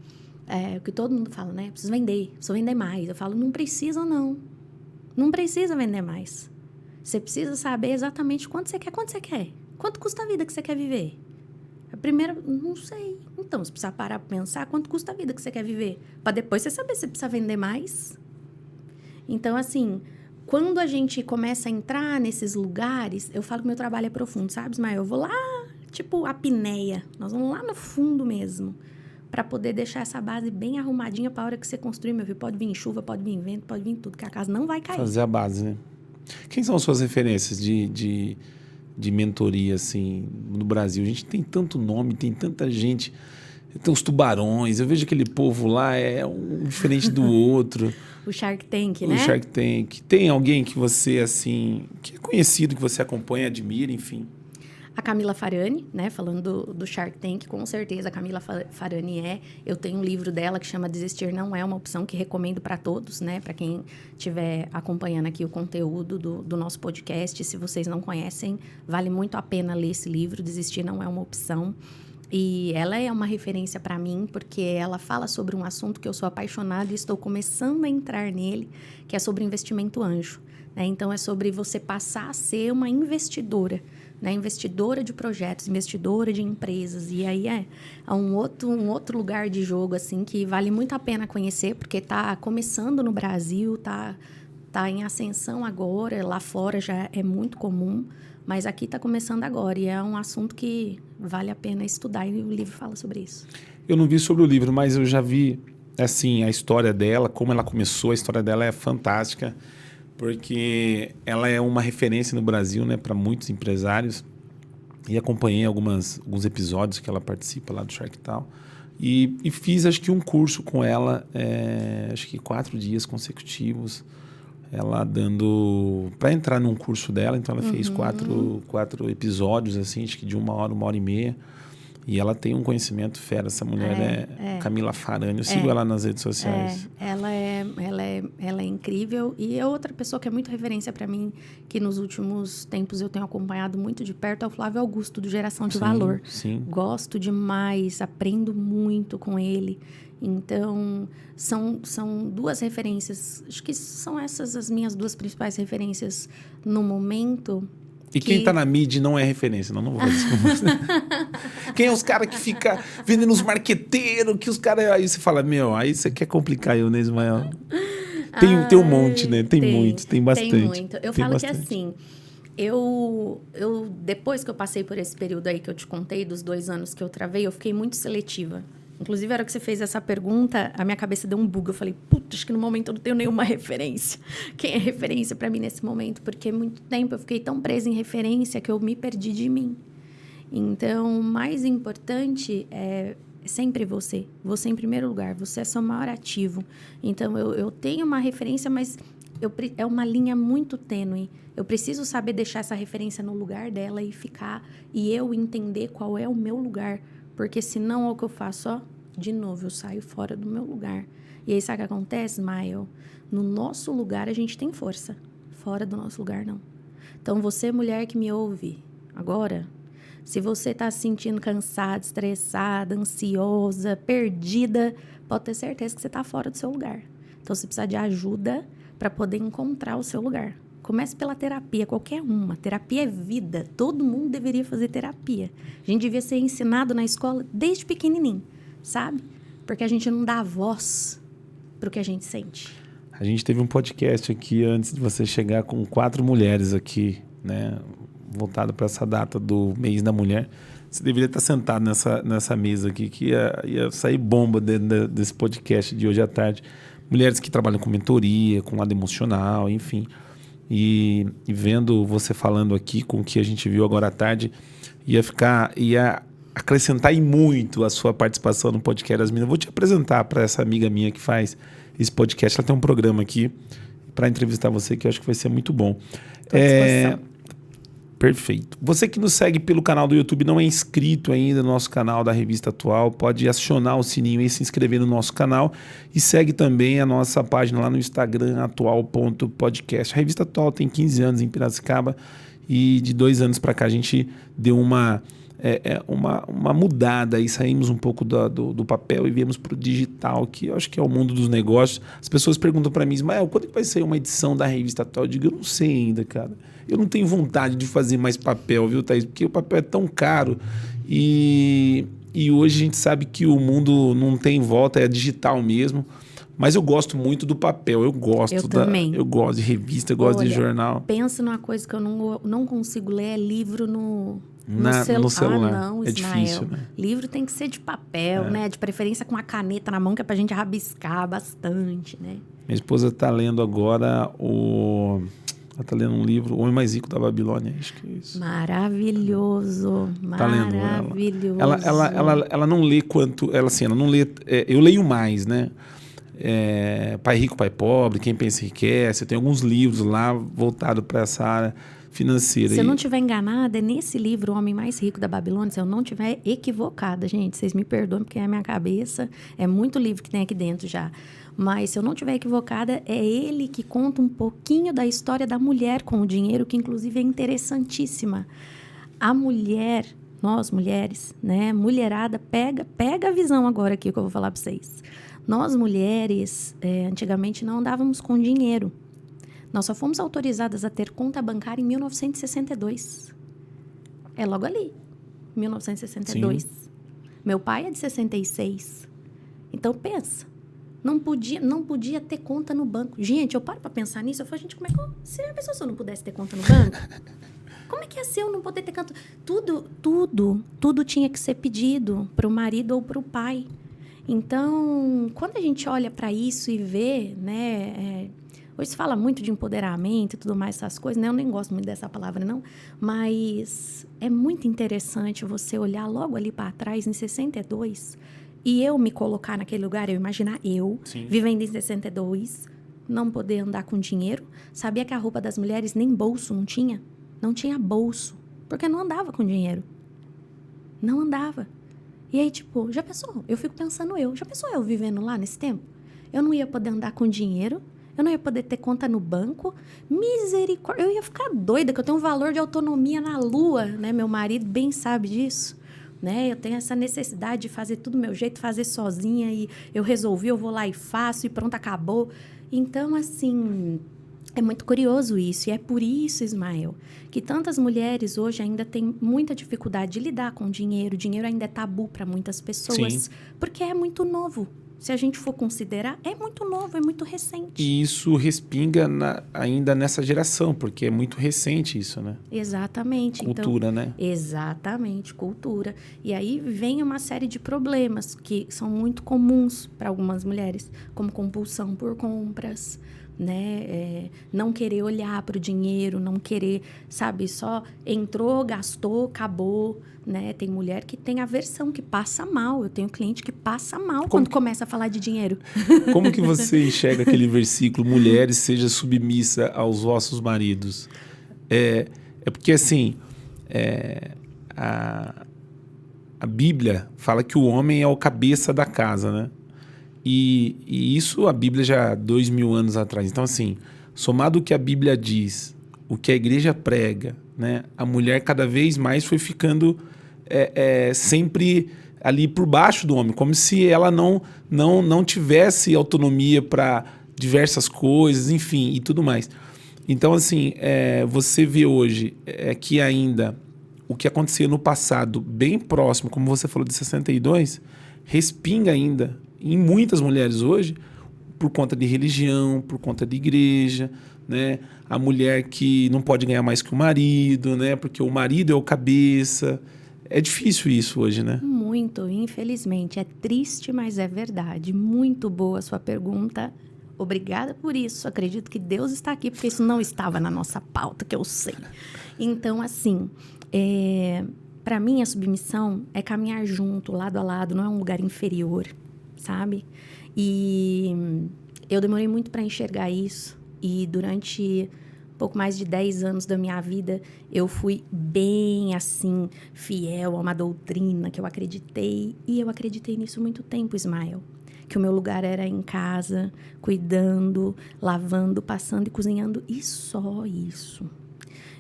o que todo mundo fala, né? Preciso vender mais. Eu falo, não precisa, não. Não precisa vender mais. Você precisa saber exatamente quanto você quer. Quanto custa a vida que você quer viver? A primeira, não sei. Então, você precisa parar para pensar quanto custa a vida que você quer viver. Para depois você saber se precisa vender mais. Então, assim, quando a gente começa a entrar nesses lugares, eu falo que meu trabalho é profundo, sabe, Ismael? Eu vou lá, tipo, a apneia. Nós vamos lá no fundo mesmo. Para poder deixar essa base bem arrumadinha para a hora que você construir, meu filho. Pode vir chuva, pode vir vento, pode vir tudo, que a casa não vai cair. Fazer a base, né? Quem são as suas referências de mentoria, assim, no Brasil? A gente tem tanto nome, tem tanta gente. Tem os tubarões, eu vejo aquele povo lá, é um diferente do outro. O Shark Tank, né? O Shark Tank. Tem alguém que você, assim, que é conhecido, que você acompanha, admira, enfim? A Camila Farani, né? Falando do Shark Tank, com certeza a Camila Farani é. Eu tenho um livro dela que chama Desistir Não É Uma Opção, que recomendo para todos, né? Para quem estiver acompanhando aqui o conteúdo do nosso podcast. Se vocês não conhecem, vale muito a pena ler esse livro, Desistir Não É Uma Opção. E ela é uma referência para mim, porque ela fala sobre um assunto que eu sou apaixonada e estou começando a entrar nele, que é sobre investimento anjo. Né? Então, é sobre você passar a ser uma investidora, né? Investidora de projetos, investidora de empresas. E aí é um outro lugar de jogo assim, que vale muito a pena conhecer, porque está começando no Brasil, tá em ascensão agora, lá fora já é muito comum, mas aqui está começando agora, e é um assunto que vale a pena estudar, e o livro fala sobre isso. Eu não vi sobre o livro, mas eu já vi, assim, a história dela, como ela começou, a história dela é fantástica, porque ela é uma referência no Brasil, né, para muitos empresários, e acompanhei alguns episódios que ela participa lá do Shark Tank, e fiz, acho que um curso com ela, acho que 4 dias consecutivos, ela dando para entrar num curso dela, então ela fez quatro episódios, assim, acho que de 1 hora, 1h30, e ela tem um conhecimento fera. Essa mulher é Camila Farani, eu sigo ela nas redes sociais. Ela é incrível, e é outra pessoa que é muito referência para mim, que nos últimos tempos eu tenho acompanhado muito de perto, é o Flávio Augusto, do Geração de Valor. Sim. Gosto demais, aprendo muito com ele. Então, são 2 referências. Acho que são essas as minhas 2 principais referências no momento. E quem tá na mídia não é referência, não vou fazer isso. Quem é os caras que ficam vendendo os marqueteiros, que os caras... Aí você fala, aí você quer complicar eu, né, Ismael? Tem um monte, né? Tem muito, tem bastante. Tem muito. Eu falo bastante. que assim... Eu, depois que eu passei por esse período aí que eu te contei, dos 2 anos que eu travei, eu fiquei muito seletiva. Inclusive, a hora que você fez essa pergunta, a minha cabeça deu um bug. Eu falei, putz, acho que no momento eu não tenho nenhuma referência. Quem é referência para mim nesse momento? Porque muito tempo eu fiquei tão presa em referência que eu me perdi de mim. Então, o mais importante é sempre você. Você em primeiro lugar. Você é seu maior ativo. Então, eu tenho uma referência, mas é uma linha muito tênue. Eu preciso saber deixar essa referência no lugar dela e ficar... E eu entender qual é o meu lugar. Porque senão, é o que eu faço, de novo, eu saio fora do meu lugar. E aí, sabe o que acontece, Mael? No nosso lugar, a gente tem força. Fora do nosso lugar, não. Então, você, mulher que me ouve agora, se você está se sentindo cansada, estressada, ansiosa, perdida, pode ter certeza que você está fora do seu lugar. Então, você precisa de ajuda para poder encontrar o seu lugar. Comece pela terapia, qualquer uma. Terapia é vida. Todo mundo deveria fazer terapia. A gente devia ser ensinado na escola desde pequenininho, sabe? Porque a gente não dá voz para o que a gente sente. A gente teve um podcast aqui antes de você chegar com 4 mulheres aqui, né? voltado para essa data do mês da mulher, você deveria estar sentado nessa mesa aqui, que ia sair bomba desse podcast de hoje à tarde. Mulheres que trabalham com mentoria, com lado emocional, enfim. E vendo você falando aqui com o que a gente viu agora à tarde, ia acrescentar e muito a sua participação no podcast das Meninas. Vou te apresentar para essa amiga minha que faz esse podcast. Ela tem um programa aqui para entrevistar você que eu acho que vai ser muito bom. Tô à disposição. Perfeito. Você que nos segue pelo canal do YouTube, não é inscrito ainda no nosso canal da Revista Atual, pode acionar o sininho e se inscrever no nosso canal. E segue também a nossa página lá no Instagram, atual.podcast. A Revista Atual tem 15 anos em Piracicaba e de 2 anos para cá a gente deu uma mudada e saímos um pouco do papel e viemos para o digital, que eu acho que é o mundo dos negócios. As pessoas perguntam para mim, Ismael, quando que vai sair uma edição da Revista Atual? Eu digo, eu não sei ainda, cara. Eu não tenho vontade de fazer mais papel, viu, Thaís? Porque o papel é tão caro e hoje a gente sabe que o mundo não tem volta, é digital mesmo. Mas eu gosto muito do papel, eu também. Eu gosto de revista, eu gosto de jornal. Pensa numa coisa que eu não consigo ler, é livro no celular. Não, é Ismael. difícil, né? Livro tem que ser de papel, né? De preferência com a caneta na mão, que é pra gente rabiscar bastante, né? Minha esposa está lendo agora ela está lendo um livro, O Homem Mais Rico da Babilônia, acho que é isso. Maravilhoso, Tá lendo maravilhoso. Ela não lê quanto... Ela não lê... eu leio mais, né? Pai Rico, Pai Pobre, Quem Pensa Enriquece. Tem alguns livros lá voltados para essa área financeira. Se eu não estiver enganada, é nesse livro, O Homem Mais Rico da Babilônia, se eu não estiver equivocada, gente, vocês me perdoem porque é a minha cabeça, é muito livro que tem aqui dentro já. Mas se eu não estiver equivocada, é ele que conta um pouquinho da história da mulher com o dinheiro, que inclusive é interessantíssima. A mulher, nós mulheres, né, mulherada, pega a visão agora aqui que eu vou falar para vocês. Nós mulheres, antigamente não andávamos com dinheiro. Nós só fomos autorizadas a ter conta bancária em 1962. É logo ali, 1962. Sim. Meu pai é de 66. Então, pensa, não podia ter conta no banco. Gente, eu paro para pensar nisso, eu falo, gente, como é que se a pessoa não pudesse ter conta no banco? Como é que ia ser eu não poder ter conta? Tudo tinha que ser pedido para o marido ou para o pai. Então, quando a gente olha para isso e vê, né... hoje se fala muito de empoderamento e tudo mais, essas coisas, né? Eu nem gosto muito dessa palavra, não. Mas é muito interessante você olhar logo ali para trás, em 62, e eu me colocar naquele lugar, eu imaginar Sim. vivendo em 62, não poder andar com dinheiro. Sabia que a roupa das mulheres nem bolso não tinha? Não tinha bolso, porque não andava com dinheiro. Não andava. E aí, tipo, já pensou? Eu fico pensando já pensou eu vivendo lá nesse tempo? Eu não ia poder andar com dinheiro, eu não ia poder ter conta no banco. Misericórdia, eu ia ficar doida, que eu tenho um valor de autonomia na lua, né? Meu marido bem sabe disso, né? Eu tenho essa necessidade de fazer tudo do meu jeito, fazer sozinha, e eu resolvi, eu vou lá e faço, e pronto, acabou. Então, assim... é muito curioso isso, e é por isso, Ismael, que tantas mulheres hoje ainda têm muita dificuldade de lidar com dinheiro. O dinheiro ainda é tabu para muitas pessoas, Sim. Porque é muito novo. Se a gente for considerar, é muito novo, é muito recente. E isso respinga ainda nessa geração, porque é muito recente isso, né? Exatamente. Cultura, então, né? Exatamente, cultura. E aí vem uma série de problemas que são muito comuns para algumas mulheres, como compulsão por compras, né? Não querer olhar para o dinheiro, não querer, sabe, só entrou, gastou, acabou, né? Tem mulher que tem aversão, que passa mal. Eu tenho cliente que passa mal quando começa a falar de dinheiro. Como que você enxerga aquele versículo, mulheres, seja submissa aos vossos maridos? É porque, assim, a Bíblia fala que o homem é o cabeça da casa, né? E isso a Bíblia já há 2000 anos atrás. Então, assim, somado o que a Bíblia diz, o que a igreja prega, né? A mulher cada vez mais foi ficando sempre ali por baixo do homem, como se ela não tivesse autonomia para diversas coisas, enfim, e tudo mais. Então, assim, você vê hoje que ainda o que acontecia no passado, bem próximo, como você falou, de 62, respinga ainda em muitas mulheres hoje, por conta de religião, por conta de igreja, né? A mulher que não pode ganhar mais que o marido, né? Porque o marido é o cabeça. É difícil isso hoje, né? Muito, infelizmente. É triste, mas é verdade. Muito boa a sua pergunta. Obrigada por isso. Acredito que Deus está aqui, porque isso não estava na nossa pauta, que eu sei. Então, assim, para mim, a submissão é caminhar junto, lado a lado, não é um lugar inferior, sabe? E eu demorei muito para enxergar isso. E durante pouco mais de 10 anos da minha vida, eu fui bem, assim, fiel a uma doutrina que eu acreditei. E eu acreditei nisso muito tempo, Ismael. Que o meu lugar era em casa, cuidando, lavando, passando e cozinhando. E só isso.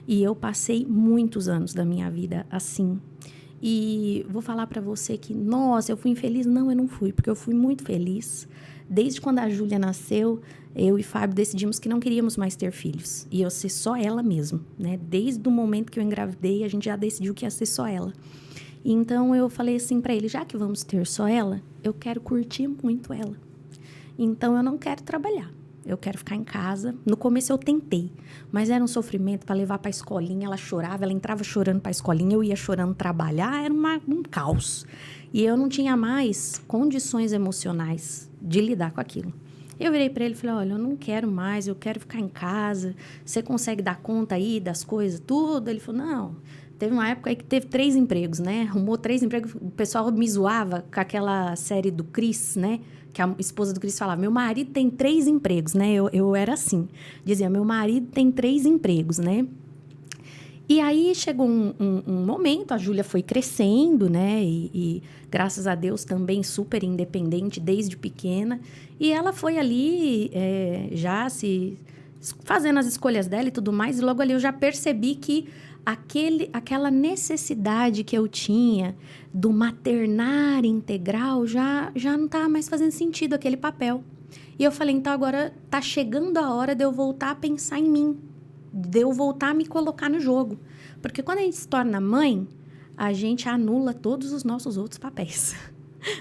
E eu passei muitos anos da minha vida assim. E vou falar pra você que, nossa, eu fui infeliz. Não, eu não fui, porque eu fui muito feliz. Desde quando a Júlia nasceu, eu e Fábio decidimos que não queríamos mais ter filhos. E ia ser só ela mesmo, né? Desde o momento que eu engravidei, a gente já decidiu que ia ser só ela. Então, eu falei assim pra ele, já que vamos ter só ela, eu quero curtir muito ela. Então, eu não quero trabalhar. Eu quero ficar em casa. No começo eu tentei, mas era um sofrimento para levar para a escolinha. Ela chorava, ela entrava chorando para a escolinha, eu ia chorando trabalhar, era um caos. E eu não tinha mais condições emocionais de lidar com aquilo. Eu virei para ele e falei, olha, eu não quero mais, eu quero ficar em casa. Você consegue dar conta aí das coisas, tudo? Ele falou, não. Teve uma época aí que teve 3 empregos, né? Arrumou 3 empregos. O pessoal me zoava com aquela série do Chris, né? Que a esposa do Chris falava, meu marido tem 3 empregos, né? Eu era assim. Dizia, meu marido tem 3 empregos, né? E aí chegou um momento, a Júlia foi crescendo, né? E graças a Deus também super independente desde pequena. E ela foi ali já se fazendo as escolhas dela e tudo mais. E logo ali eu já percebi que aquela necessidade que eu tinha do maternar integral já não estava mais fazendo sentido aquele papel. E eu falei, então agora tá chegando a hora de eu voltar a pensar em mim, de eu voltar a me colocar no jogo. Porque quando a gente se torna mãe, a gente anula todos os nossos outros papéis.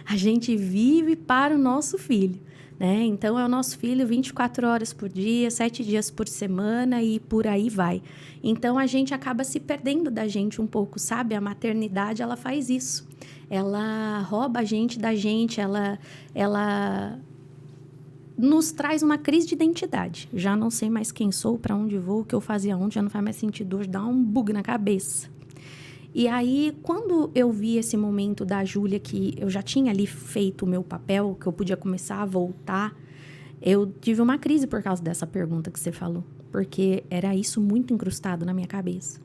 A gente vive para o nosso filho, né? Então, é o nosso filho 24 horas por dia, 7 dias por semana e por aí vai. Então, a gente acaba se perdendo da gente um pouco, sabe? A maternidade, ela faz isso. Ela rouba a gente da gente, ela nos traz uma crise de identidade. Já não sei mais quem sou, para onde vou, o que eu fazia ontem, já não faz mais sentido hoje, dá um bug na cabeça. E aí, quando eu vi esse momento da Júlia, que eu já tinha ali feito o meu papel, que eu podia começar a voltar, eu tive uma crise por causa dessa pergunta que você falou. Porque era isso muito incrustado na minha cabeça.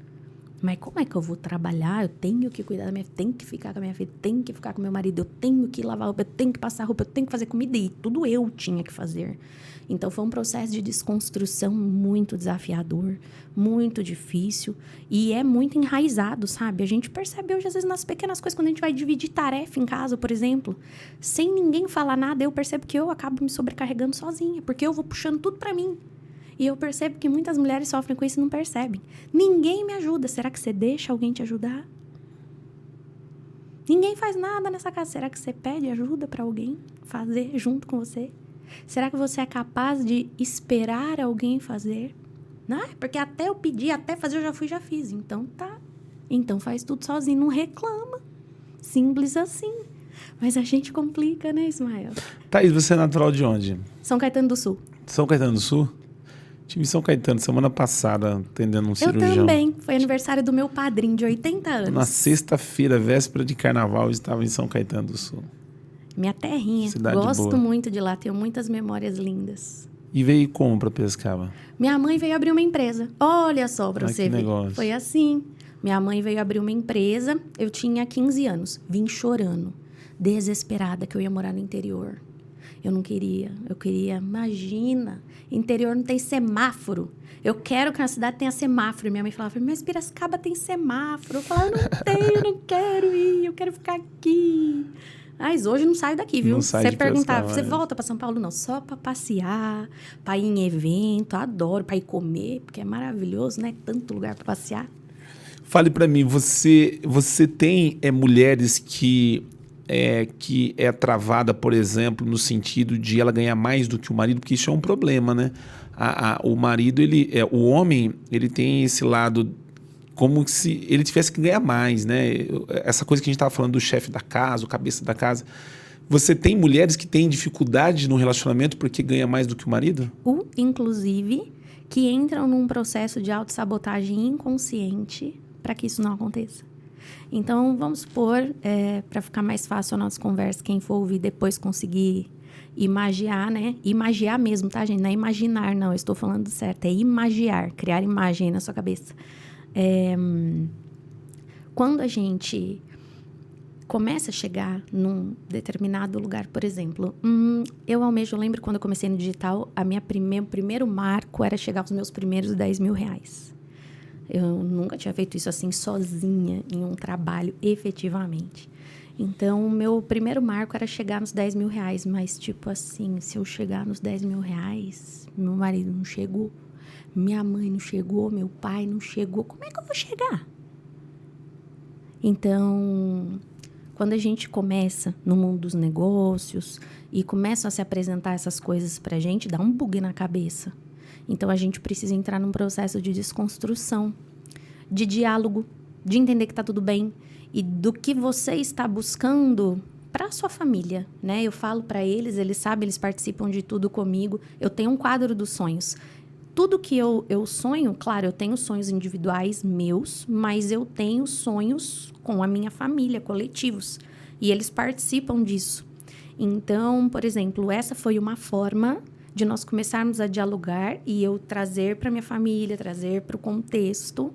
Mas como é que eu vou trabalhar? Eu tenho que cuidar da minha filha, tenho que ficar com a minha filha, tenho que ficar com meu marido, eu tenho que lavar roupa, eu tenho que passar roupa, eu tenho que fazer comida, e tudo eu tinha que fazer. Então, foi um processo de desconstrução muito desafiador, muito difícil, e é muito enraizado, sabe? A gente percebe hoje, às vezes, nas pequenas coisas, quando a gente vai dividir tarefa em casa, por exemplo, sem ninguém falar nada, eu percebo que eu acabo me sobrecarregando sozinha, porque eu vou puxando tudo pra mim. E eu percebo que muitas mulheres sofrem com isso e não percebem. Ninguém me ajuda. Será que você deixa alguém te ajudar? Ninguém faz nada nessa casa. Será que você pede ajuda para alguém fazer junto com você? Será que você é capaz de esperar alguém fazer? Não, porque até eu pedir, até fazer, eu já fui, já fiz. Então tá. Então faz tudo sozinho, não reclama. Simples assim. Mas a gente complica, né, Ismael? Thaís, você é natural de onde? São Caetano do Sul. São Caetano do Sul? Estive em São Caetano semana passada, atendendo um cirurgião. Eu também. Foi aniversário do meu padrinho, de 80 anos. Na sexta-feira, véspera de carnaval, eu estava em São Caetano do Sul. Minha terrinha. Cidade Gosto boa. muito de lá, tenho muitas memórias lindas. E veio como para Piracicaba? Minha mãe veio abrir uma empresa. Olha só pra Ai, você que ver. negócio. Foi assim. Minha mãe veio abrir uma empresa, eu tinha 15 anos. Vim chorando, desesperada, que eu ia morar no interior. Eu não queria. Eu queria, imagina, interior não tem semáforo. Eu quero que a cidade tenha semáforo. Minha mãe falava, mas Piracicaba tem semáforo. Eu falava, eu não tenho, eu não quero ir, eu quero ficar aqui. Mas hoje não saio daqui, viu? Não sai Você de perguntava, Piracicaba, você volta para São Paulo? Não, só para passear, para ir em evento, adoro, para ir comer, porque é maravilhoso, né? Tanto lugar para passear. Fale para mim, você tem mulheres que que é travada, por exemplo, no sentido de ela ganhar mais do que o marido, porque isso é um problema, né? O marido, o homem, ele tem esse lado como se ele tivesse que ganhar mais, né? Essa coisa que a gente estava falando do chefe da casa, o cabeça da casa. Você tem mulheres que têm dificuldade no relacionamento porque ganha mais do que o marido? Inclusive, que entram num processo de autossabotagem inconsciente para que isso não aconteça. Então, vamos supor, para ficar mais fácil a nossa conversa, quem for ouvir depois conseguir imaginar, né? Imaginar mesmo, tá, gente? Não é imaginar, não. Eu estou falando certo. É imaginar, criar imagem aí na sua cabeça. Quando a gente começa a chegar num determinado lugar, por exemplo, eu lembro quando eu comecei no digital, o primeiro marco era chegar aos meus primeiros R$10.000. Eu nunca tinha feito isso assim sozinha em um trabalho, efetivamente. Então, o meu primeiro marco era chegar nos R$10.000, mas tipo assim, se eu chegar nos R$10.000, meu marido não chegou, minha mãe não chegou, meu pai não chegou, como é que eu vou chegar? Então, quando a gente começa no mundo dos negócios e começam a se apresentar essas coisas pra gente, dá um bug na cabeça. Então, a gente precisa entrar num processo de desconstrução, de diálogo, de entender que tá tudo bem e do que você está buscando para a sua família, né? Eu falo para eles sabem, eles participam de tudo comigo. Eu tenho um quadro dos sonhos. Tudo que eu sonho, claro, eu tenho sonhos individuais meus, mas eu tenho sonhos com a minha família, coletivos. E eles participam disso. Então, por exemplo, essa foi uma forma de nós começarmos a dialogar e eu trazer para minha família, trazer para o contexto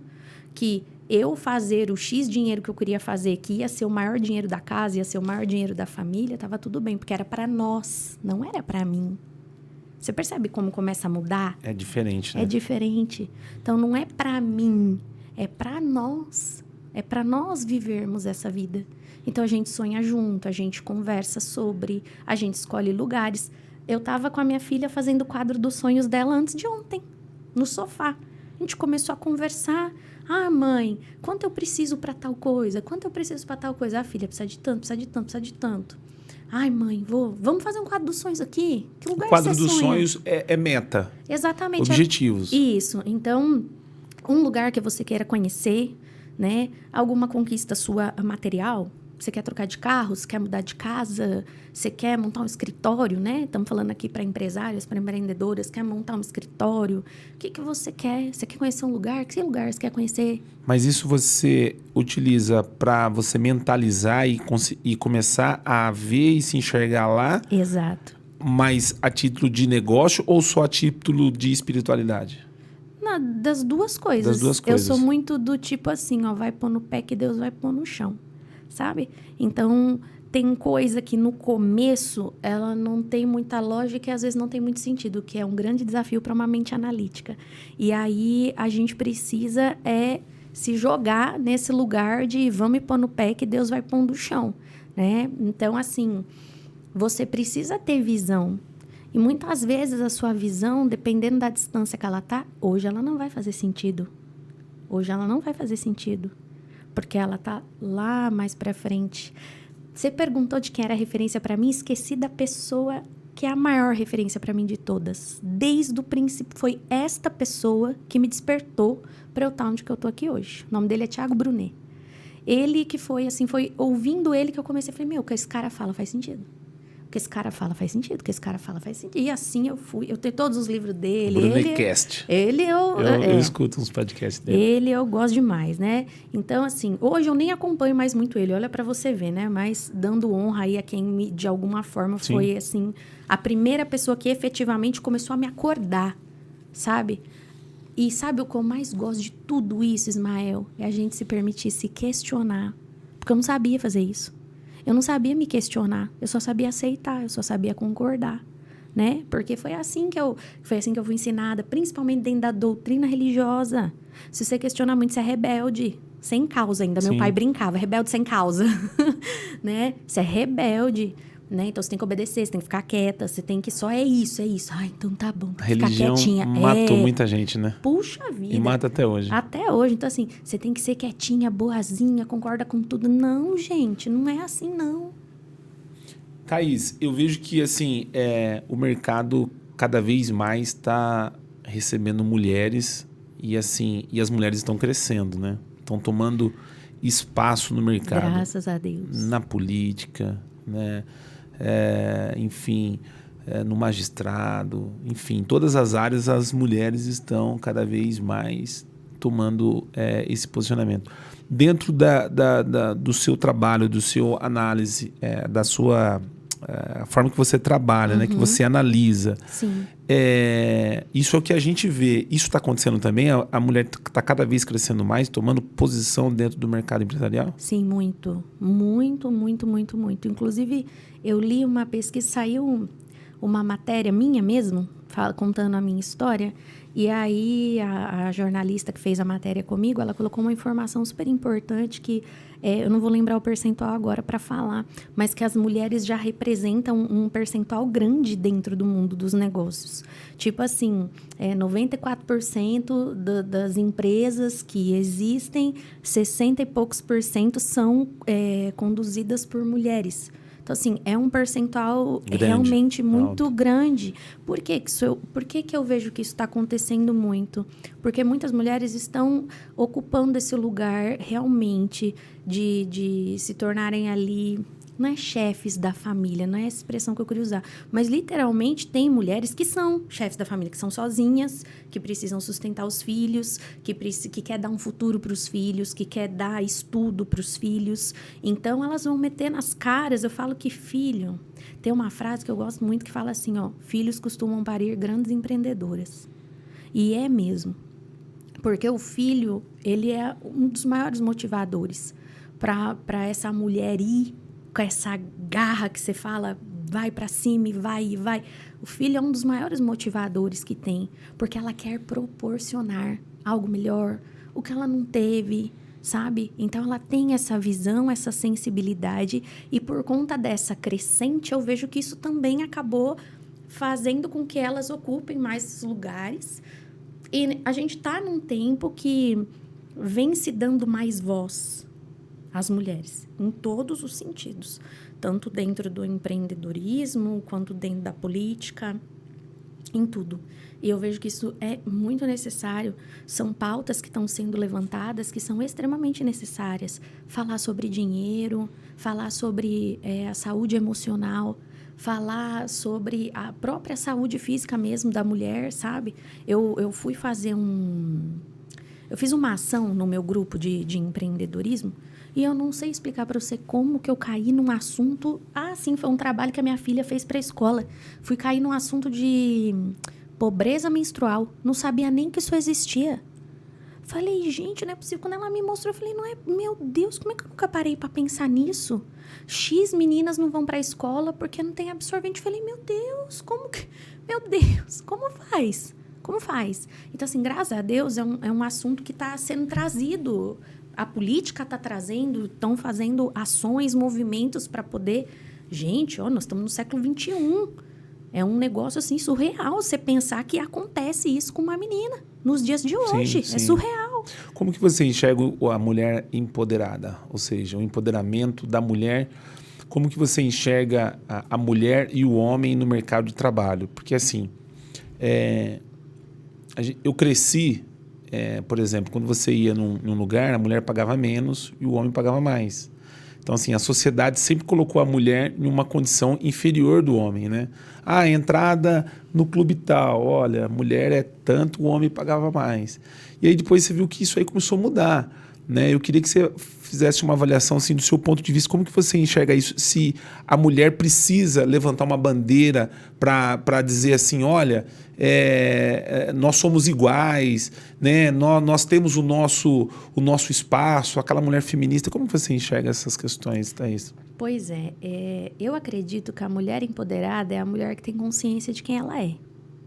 que eu fazer o X dinheiro que eu queria fazer, que ia ser o maior dinheiro da casa, ia ser o maior dinheiro da família, estava tudo bem, porque era para nós, não era para mim. Você percebe como começa a mudar? É diferente, né? É diferente. Então, não é para mim, é para nós. É para nós vivermos essa vida. Então, a gente sonha junto, a gente conversa sobre, a gente escolhe lugares. Eu estava com a minha filha fazendo o quadro dos sonhos dela antes de ontem, no sofá. A gente começou a conversar. Ah, mãe, quanto eu preciso para tal coisa? Quanto eu preciso para tal coisa? Ah, filha, precisa de tanto, precisa de tanto, precisa de tanto. Ai, mãe, vamos fazer um quadro dos sonhos aqui? Que lugar o quadro você dos sonha? Sonhos é meta. Exatamente. Objetivos. Isso. Então, um lugar que você queira conhecer, né? Alguma conquista sua material. Você quer trocar de carro? Você quer mudar de casa? Você quer montar um escritório, né? Estamos falando aqui para empresários, para empreendedoras. Quer montar um escritório? O que você quer? Você quer conhecer um lugar? Que lugar você quer conhecer? Mas isso você utiliza para você mentalizar e começar a ver e se enxergar lá? Exato. Mas a título de negócio ou só a título de espiritualidade? Das duas coisas. Das duas coisas. Eu sou muito do tipo assim, ó, vai pôr no pé que Deus vai pôr no chão. Sabe? Então, tem coisa que no começo ela não tem muita lógica e às vezes não tem muito sentido, que é um grande desafio para uma mente analítica. E aí a gente precisa se jogar nesse lugar de vamos me pôr no pé que Deus vai pôr no chão, né? Então, assim, você precisa ter visão. E muitas vezes a sua visão, dependendo da distância que ela tá, hoje ela não vai fazer sentido. Hoje ela não vai fazer sentido. Porque ela tá lá mais pra frente. Você perguntou de quem era a referência pra mim, esqueci da pessoa que é a maior referência pra mim de todas. Desde o princípio, foi esta pessoa que me despertou pra eu estar onde que eu tô aqui hoje. O nome dele é Thiago Brunet. Ele que foi, assim, foi ouvindo ele que eu comecei a falar, meu, o que esse cara fala faz sentido. O que esse cara fala faz sentido, o que esse cara fala faz sentido. E assim eu fui, eu tenho todos os livros dele. Brunecast. Eu escuto uns podcasts dele. Ele eu gosto demais, né? Então, assim, hoje eu nem acompanho mais muito ele, olha pra você ver, né? Mas dando honra aí a quem de alguma forma Sim. foi, assim, a primeira pessoa que efetivamente começou a me acordar, sabe? E sabe o que eu mais gosto de tudo isso, Ismael? É a gente se permitir se questionar. Porque eu não sabia fazer isso. Eu não sabia me questionar, eu só sabia aceitar, eu só sabia concordar, né? Porque foi assim que eu fui ensinada, principalmente dentro da doutrina religiosa. Se você questionar muito, você é rebelde, sem causa ainda. Sim. Meu pai brincava, rebelde sem causa, né? Você é rebelde, né? Então você tem que obedecer, você tem que ficar quieta, você tem que só é isso. Ah, então tá bom, A ficar religião quietinha. matou muita gente, né? Puxa vida. E mata até hoje. Até hoje. Então, assim, você tem que ser quietinha, boazinha, concorda com tudo. Não, gente, não é assim, não. Thaís, eu vejo que assim, o mercado cada vez mais está recebendo mulheres e assim, e as mulheres estão crescendo, né? Estão tomando espaço no mercado, Graças a Deus. na política, né? Enfim, no magistrado, enfim, todas as áreas as mulheres estão cada vez mais tomando esse posicionamento. Dentro do seu trabalho, do seu análise, da sua a forma que você trabalha, né, que você analisa. Sim. Isso é o que a gente vê. Isso está acontecendo também? A mulher está cada vez crescendo mais, tomando posição dentro do mercado empresarial? Sim, muito. Muito, muito, muito, muito. Inclusive, eu li uma pesquisa, saiu uma matéria minha mesmo, contando a minha história. E aí, a jornalista que fez a matéria comigo, ela colocou uma informação super importante que eu não vou lembrar o percentual agora para falar, mas que as mulheres já representam um percentual grande dentro do mundo dos negócios. Tipo assim, 94% das empresas que existem, 60 e poucos por cento são conduzidas por mulheres. Então, assim, é um percentual grande, realmente muito alto. grande. Por que eu vejo que isso está acontecendo muito? Porque muitas mulheres estão ocupando esse lugar realmente de se tornarem ali... Não é chefes da família, não é essa expressão que eu queria usar. Mas, literalmente, tem mulheres que são chefes da família, que são sozinhas, que precisam sustentar os filhos, que quer dar um futuro para os filhos, que quer dar estudo para os filhos. Então, elas vão meter nas caras. Eu falo que filho... Tem uma frase que eu gosto muito que fala assim, ó... Filhos costumam parir grandes empreendedoras. E é mesmo. Porque o filho, ele é um dos maiores motivadores para essa mulher ir com essa garra que você fala, vai para cima e vai. O filho é um dos maiores motivadores que tem, porque ela quer proporcionar algo melhor, o que ela não teve, sabe? Então, ela tem essa visão, essa sensibilidade, e por conta dessa crescente, eu vejo que isso também acabou fazendo com que elas ocupem mais lugares. E a gente está num tempo que vem se dando mais voz às mulheres, em todos os sentidos. Tanto dentro do empreendedorismo, quanto dentro da política, em tudo. E eu vejo que isso é muito necessário. São pautas que estão sendo levantadas, que são extremamente necessárias. Falar sobre dinheiro, falar sobre a saúde emocional, falar sobre a própria saúde física mesmo da mulher, sabe? Eu fui fazer Eu fiz uma ação no meu grupo de empreendedorismo e eu não sei explicar para você como que eu caí num assunto... sim, foi um trabalho que a minha filha fez para a escola. Fui cair num assunto de pobreza menstrual. Não sabia nem que isso existia. Falei, gente, não é possível. Quando ela me mostrou, eu falei, não é... Meu Deus, como é que eu nunca parei para pensar nisso? X meninas não vão para a escola porque não tem absorvente. Falei, meu Deus, como que... Meu Deus, como faz? Como faz? Então, assim, graças a Deus, é um assunto que está sendo trazido. A política está trazendo, estão fazendo ações, movimentos para poder... Gente, nós estamos no século XXI. É um negócio, assim, surreal você pensar que acontece isso com uma menina nos dias de hoje. Sim. É surreal. Como que você enxerga a mulher empoderada? Ou seja, o empoderamento da mulher. Como que você enxerga a mulher e o homem no mercado de trabalho? Porque, assim... Eu cresci, por exemplo, quando você ia num lugar, a mulher pagava menos e o homem pagava mais. Então, assim, a sociedade sempre colocou a mulher em uma condição inferior do homem, né? Entrada no clube tal, olha, a mulher é tanto, o homem pagava mais. E aí depois você viu que isso aí começou a mudar, né? Eu queria que você fizesse uma avaliação assim, do seu ponto de vista, como que você enxerga isso? Se a mulher precisa levantar uma bandeira para dizer assim, olha, nós somos iguais, né? Nós temos o nosso espaço, aquela mulher feminista. Como que você enxerga essas questões, Thaís? Pois eu acredito que a mulher empoderada é a mulher que tem consciência de quem ela é,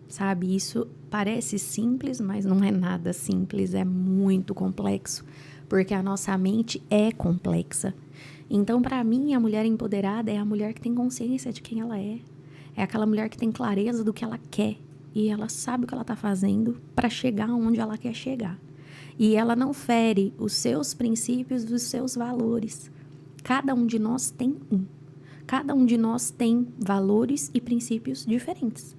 sabe? Isso parece simples, mas não é nada simples, é muito complexo. Porque a nossa mente é complexa. Então, para mim, a mulher empoderada é a mulher que tem consciência de quem ela é. É aquela mulher que tem clareza do que ela quer. E ela sabe o que ela está fazendo para chegar onde ela quer chegar. E ela não fere os seus princípios, os seus valores. Cada um de nós tem um. Cada um de nós tem valores e princípios diferentes.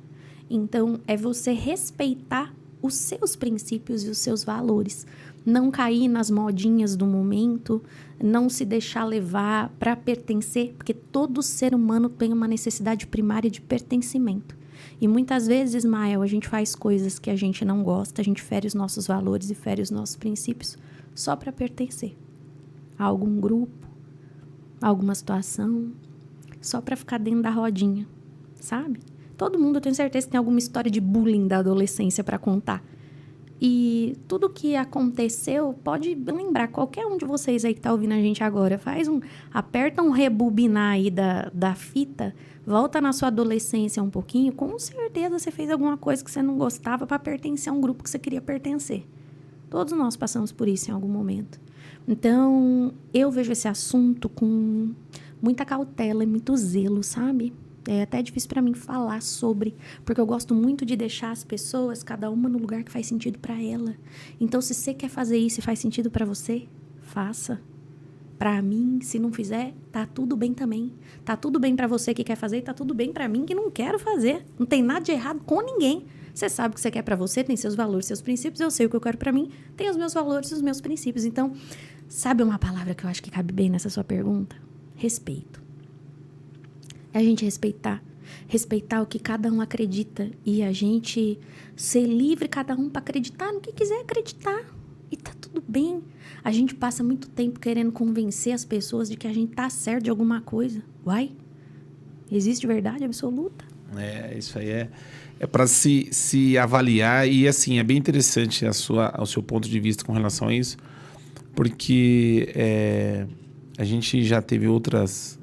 Então, é você respeitar os seus princípios e os seus valores. Não cair nas modinhas do momento, não se deixar levar para pertencer, porque todo ser humano tem uma necessidade primária de pertencimento. E muitas vezes, Ismael, a gente faz coisas que a gente não gosta, a gente fere os nossos valores e fere os nossos princípios só para pertencer a algum grupo, a alguma situação, só para ficar dentro da rodinha, sabe? Todo mundo, eu tenho certeza, tem alguma história de bullying da adolescência para contar. E tudo que aconteceu, pode lembrar, qualquer um de vocês aí que tá ouvindo a gente agora, aperta um rebobinar aí da fita, volta na sua adolescência um pouquinho, com certeza você fez alguma coisa que você não gostava para pertencer a um grupo que você queria pertencer. Todos nós passamos por isso em algum momento. Então, eu vejo esse assunto com muita cautela e muito zelo, sabe? É até difícil para mim falar sobre, porque eu gosto muito de deixar as pessoas, cada uma no lugar que faz sentido para ela. Então, se você quer fazer isso e faz sentido para você, faça. Para mim, se não fizer, tá tudo bem também. Tá tudo bem para você que quer fazer e tá tudo bem para mim que não quero fazer. Não tem nada de errado com ninguém. Você sabe o que você quer para você, tem seus valores, seus princípios. Eu sei o que eu quero para mim, tem os meus valores e os meus princípios. Então, sabe uma palavra que eu acho que cabe bem nessa sua pergunta? Respeito. É a gente respeitar o que cada um acredita e a gente ser livre, cada um, para acreditar no que quiser acreditar. E tá tudo bem. A gente passa muito tempo querendo convencer as pessoas de que a gente tá certo de alguma coisa. Uai, existe verdade absoluta? Isso aí é para se avaliar. E assim, é bem interessante o seu ponto de vista com relação a isso, porque a gente já teve outros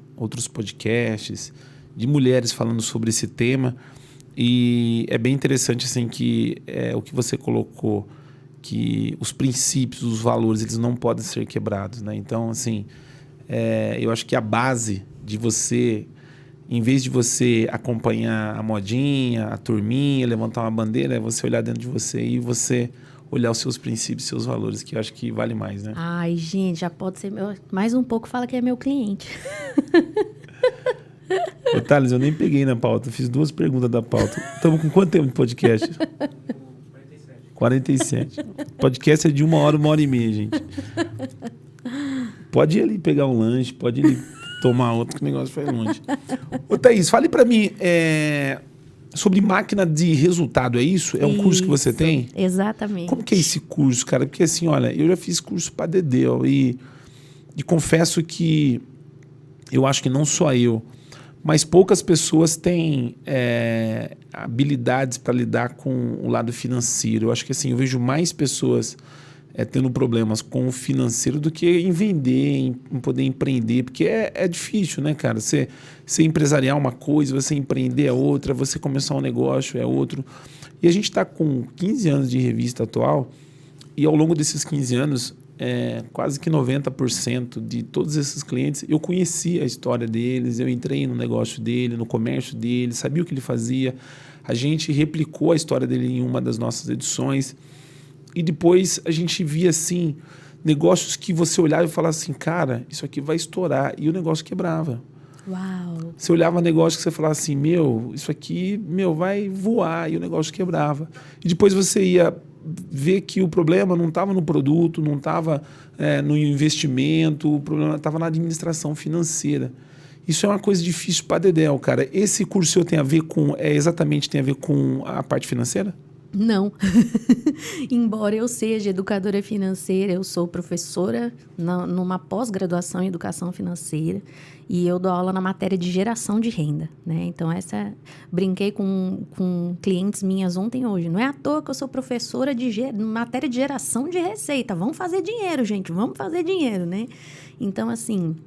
podcasts de mulheres falando sobre esse tema, e é bem interessante assim, que o que você colocou, que os princípios, os valores, eles não podem ser quebrados, né? Então, assim, eu acho que a base de você, em vez de você acompanhar a modinha, a turminha, levantar uma bandeira, é você olhar dentro de você e você olhar os seus princípios, seus valores, que eu acho que vale mais, né? Ai, gente, já pode ser meu... Mais um pouco fala que é meu cliente. Ô, Thales, eu nem peguei na pauta, fiz 2 perguntas da pauta. Estamos com quanto tempo de podcast? 47. Podcast é de 1 hora, 1h30, gente. Pode ir ali pegar um lanche, pode ir ali tomar outro, que o negócio foi longe. Ô, Thaís, fale pra mim sobre máquina de resultado, é isso? É um curso que você tem? Exatamente. Como que é esse curso, cara? Porque assim, olha, eu já fiz curso pra Dedê, ó, e confesso que eu acho que não só eu, mas poucas pessoas têm habilidades para lidar com o lado financeiro. Eu acho que assim, eu vejo mais pessoas tendo problemas com o financeiro do que em vender, em poder empreender, porque é difícil, né, cara? Você empresariar uma coisa, você empreender é outra, você começar um negócio é outro. E a gente está com 15 anos de revista atual, e ao longo desses 15 anos, quase que 90% de todos esses clientes, eu conhecia a história deles, eu entrei no negócio dele, no comércio dele, sabia o que ele fazia. A gente replicou a história dele em uma das nossas edições. E depois a gente via, assim, negócios que você olhava e falava assim, cara, isso aqui vai estourar. E o negócio quebrava. Uau! Você olhava negócio que você falava assim, isso aqui, vai voar. E o negócio quebrava. E depois você ia ver que o problema não estava no produto, não estava no investimento, o problema estava na administração financeira. Isso é uma coisa difícil para Dedéu, cara. Esse curso seu tem a ver com a parte financeira? Não. Embora eu seja educadora financeira, eu sou professora numa pós-graduação em educação financeira e eu dou aula na matéria de geração de renda, né? Então, brinquei com clientes minhas ontem e hoje. Não é à toa que eu sou professora de matéria de geração de receita. Vamos fazer dinheiro, gente. Vamos fazer dinheiro, né? Então, assim,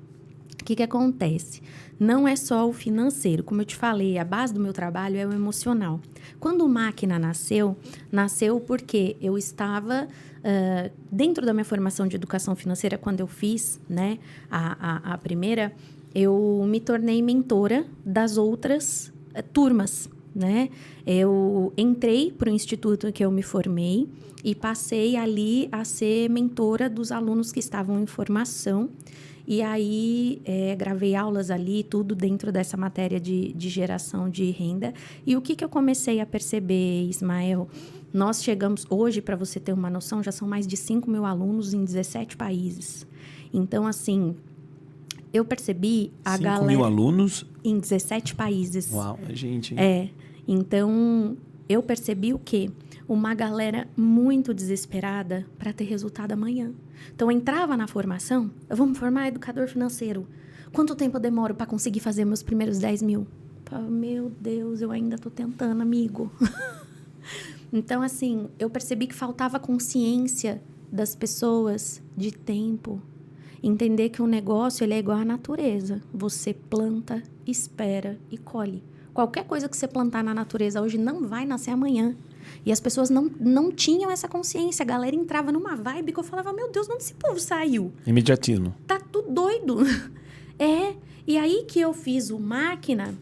o que acontece? Não é só o financeiro. Como eu te falei, a base do meu trabalho é o emocional. Quando o Máquina nasceu porque eu estava dentro da minha formação de educação financeira, quando eu fiz, né, a primeira, eu me tornei mentora das outras turmas, né? Eu entrei para o instituto que eu me formei e passei ali a ser mentora dos alunos que estavam em formação. E aí, gravei aulas ali, tudo dentro dessa matéria de geração de renda. E o que eu comecei a perceber, Ismael? Nós chegamos, hoje, para você ter uma noção, já são mais de 5 mil alunos em 17 países. Então, assim, eu percebi a galera... 5 mil alunos? Em 17 países. Uau, gente. Então, eu percebi o quê? Uma galera muito desesperada para ter resultado amanhã. Então, eu entrava na formação, eu vou me formar educador financeiro. Quanto tempo eu demoro para conseguir fazer meus primeiros 10 mil? Meu Deus, eu ainda tô tentando, amigo. Então, assim, eu percebi que faltava consciência das pessoas de tempo. Entender que o negócio ele é igual à natureza. Você planta, espera e colhe. Qualquer coisa que você plantar na natureza hoje não vai nascer amanhã. E as pessoas não tinham essa consciência. A galera entrava numa vibe que eu falava, meu Deus, onde esse povo saiu? Imediatismo. Tá tudo doido. E aí que eu fiz o Máquina,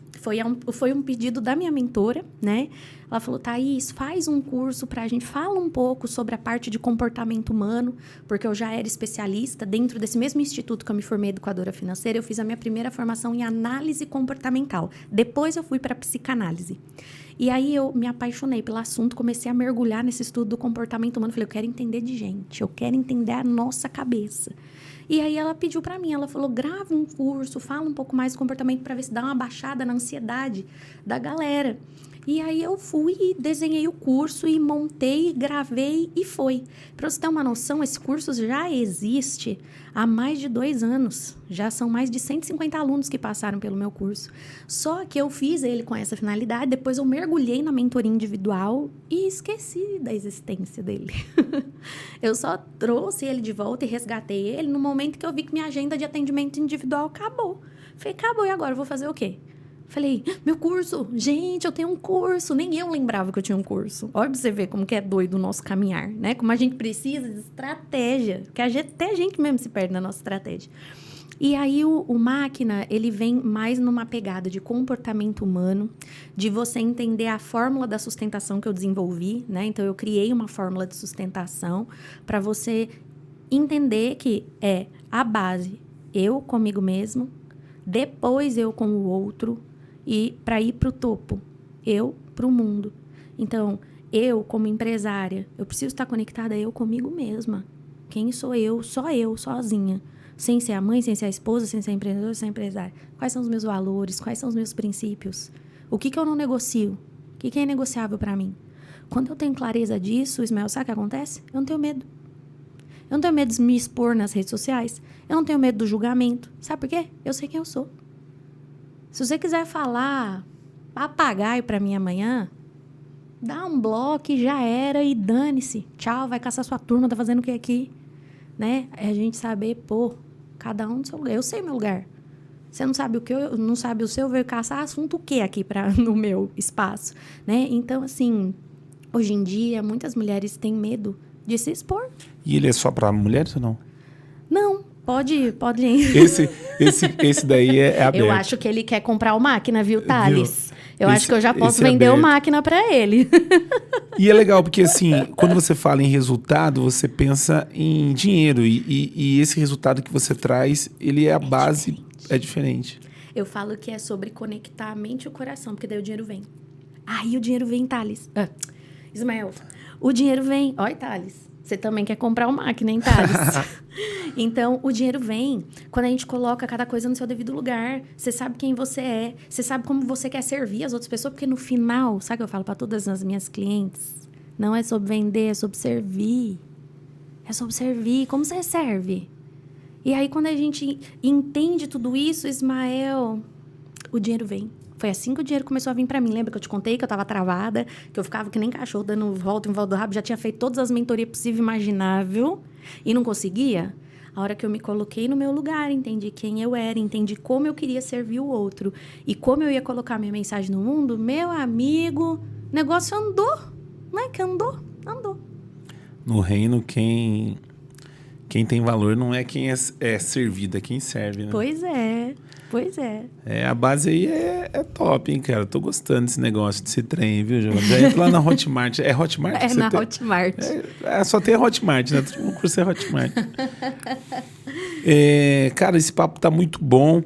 foi um pedido da minha mentora, né? Ela falou, Thaís, faz um curso pra gente, fala um pouco sobre a parte de comportamento humano, porque eu já era especialista dentro desse mesmo instituto que eu me formei educadora financeira, eu fiz a minha primeira formação em análise comportamental. Depois eu fui pra psicanálise. E aí eu me apaixonei pelo assunto, comecei a mergulhar nesse estudo do comportamento humano. Falei, eu quero entender de gente, eu quero entender a nossa cabeça. E aí ela pediu pra mim, ela falou, grava um curso, fala um pouco mais do comportamento para ver se dá uma baixada na ansiedade da galera. E aí eu fui e desenhei o curso e montei, gravei e foi. Para você ter uma noção, esse curso já existe há mais de 2 anos. Já são mais de 150 alunos que passaram pelo meu curso. Só que eu fiz ele com essa finalidade, depois eu mergulhei na mentoria individual e esqueci da existência dele. Eu só trouxe ele de volta e resgatei ele no momento que eu vi que minha agenda de atendimento individual acabou. Falei, acabou, e agora? Eu vou fazer o quê? Falei, meu curso, gente, eu tenho um curso. Nem eu lembrava que eu tinha um curso. Olha pra você ver como que é doido o nosso caminhar, né? Como a gente precisa de estratégia. Porque até a gente mesmo se perde na nossa estratégia. E aí, o Máquina, ele vem mais numa pegada de comportamento humano, de você entender a fórmula da sustentação que eu desenvolvi, né? Então, eu criei uma fórmula de sustentação para você entender que é a base, eu comigo mesmo, depois eu com o outro, e para ir para o topo, eu para o mundo. Então, eu como empresária, eu preciso estar conectada eu comigo mesma. Quem sou eu? Só eu, sozinha. Sem ser a mãe, sem ser a esposa, sem ser a empreendedora, sem ser a empresária. Quais são os meus valores? Quais são os meus princípios? O que eu não negocio? O que é inegociável para mim? Quando eu tenho clareza disso, Ismael, sabe o que acontece? Eu não tenho medo. Eu não tenho medo de me expor nas redes sociais. Eu não tenho medo do julgamento. Sabe por quê? Eu sei quem eu sou. Se você quiser falar papagaio para mim amanhã, dá um bloco e já era e dane-se. Tchau, vai caçar sua turma, tá fazendo o que aqui? Né? É a gente saber, cada um no seu lugar. Eu sei meu lugar. Você não sabe o que eu não sabe o seu, veio caçar assunto o que aqui no meu espaço, né? Então, assim, hoje em dia, muitas mulheres têm medo de se expor. E ele é só para mulheres ou não? Não, pode. Esse daí é aberto. Eu acho que ele quer comprar o Máquina, viu, Thales? Eu Esse, acho que eu já posso é vender aberto. o Máquina para ele. E é legal, porque assim, quando você fala em resultado, você pensa em dinheiro. E esse resultado que você traz, ele é a base, é diferente. Eu falo que é sobre conectar a mente e o coração, porque daí o dinheiro vem. Aí o dinheiro vem, Thales. Ismael, o dinheiro vem. Olha, Thales, você também quer comprar o Máquina, hein, Thales? Então, o dinheiro vem quando a gente coloca cada coisa no seu devido lugar. Você sabe quem você é. Você sabe como você quer servir as outras pessoas. Porque no final, sabe o que eu falo para todas as minhas clientes? Não é sobre vender, é sobre servir. É sobre servir. Como você serve? E aí, quando a gente entende tudo isso, Ismael, o dinheiro vem. Foi assim que o dinheiro começou a vir para mim. Lembra que eu te contei que eu tava travada, que eu ficava que nem cachorro dando volta em volta do rabo, já tinha feito todas as mentorias possível e imaginável e não conseguia? A hora que eu me coloquei no meu lugar, entendi quem eu era, entendi como eu queria servir o outro e como eu ia colocar minha mensagem no mundo, meu amigo, o negócio andou. Não é que andou? Andou. No reino, quem tem valor não é quem é servido, é quem serve, né? Pois é. A base aí é top, hein, cara? Tô gostando desse negócio, desse trem, viu, Giovana? Já entra lá na Hotmart. É Hotmart? Hotmart. Só tem a Hotmart, né? Todo curso é Hotmart. Cara, esse papo tá muito bom.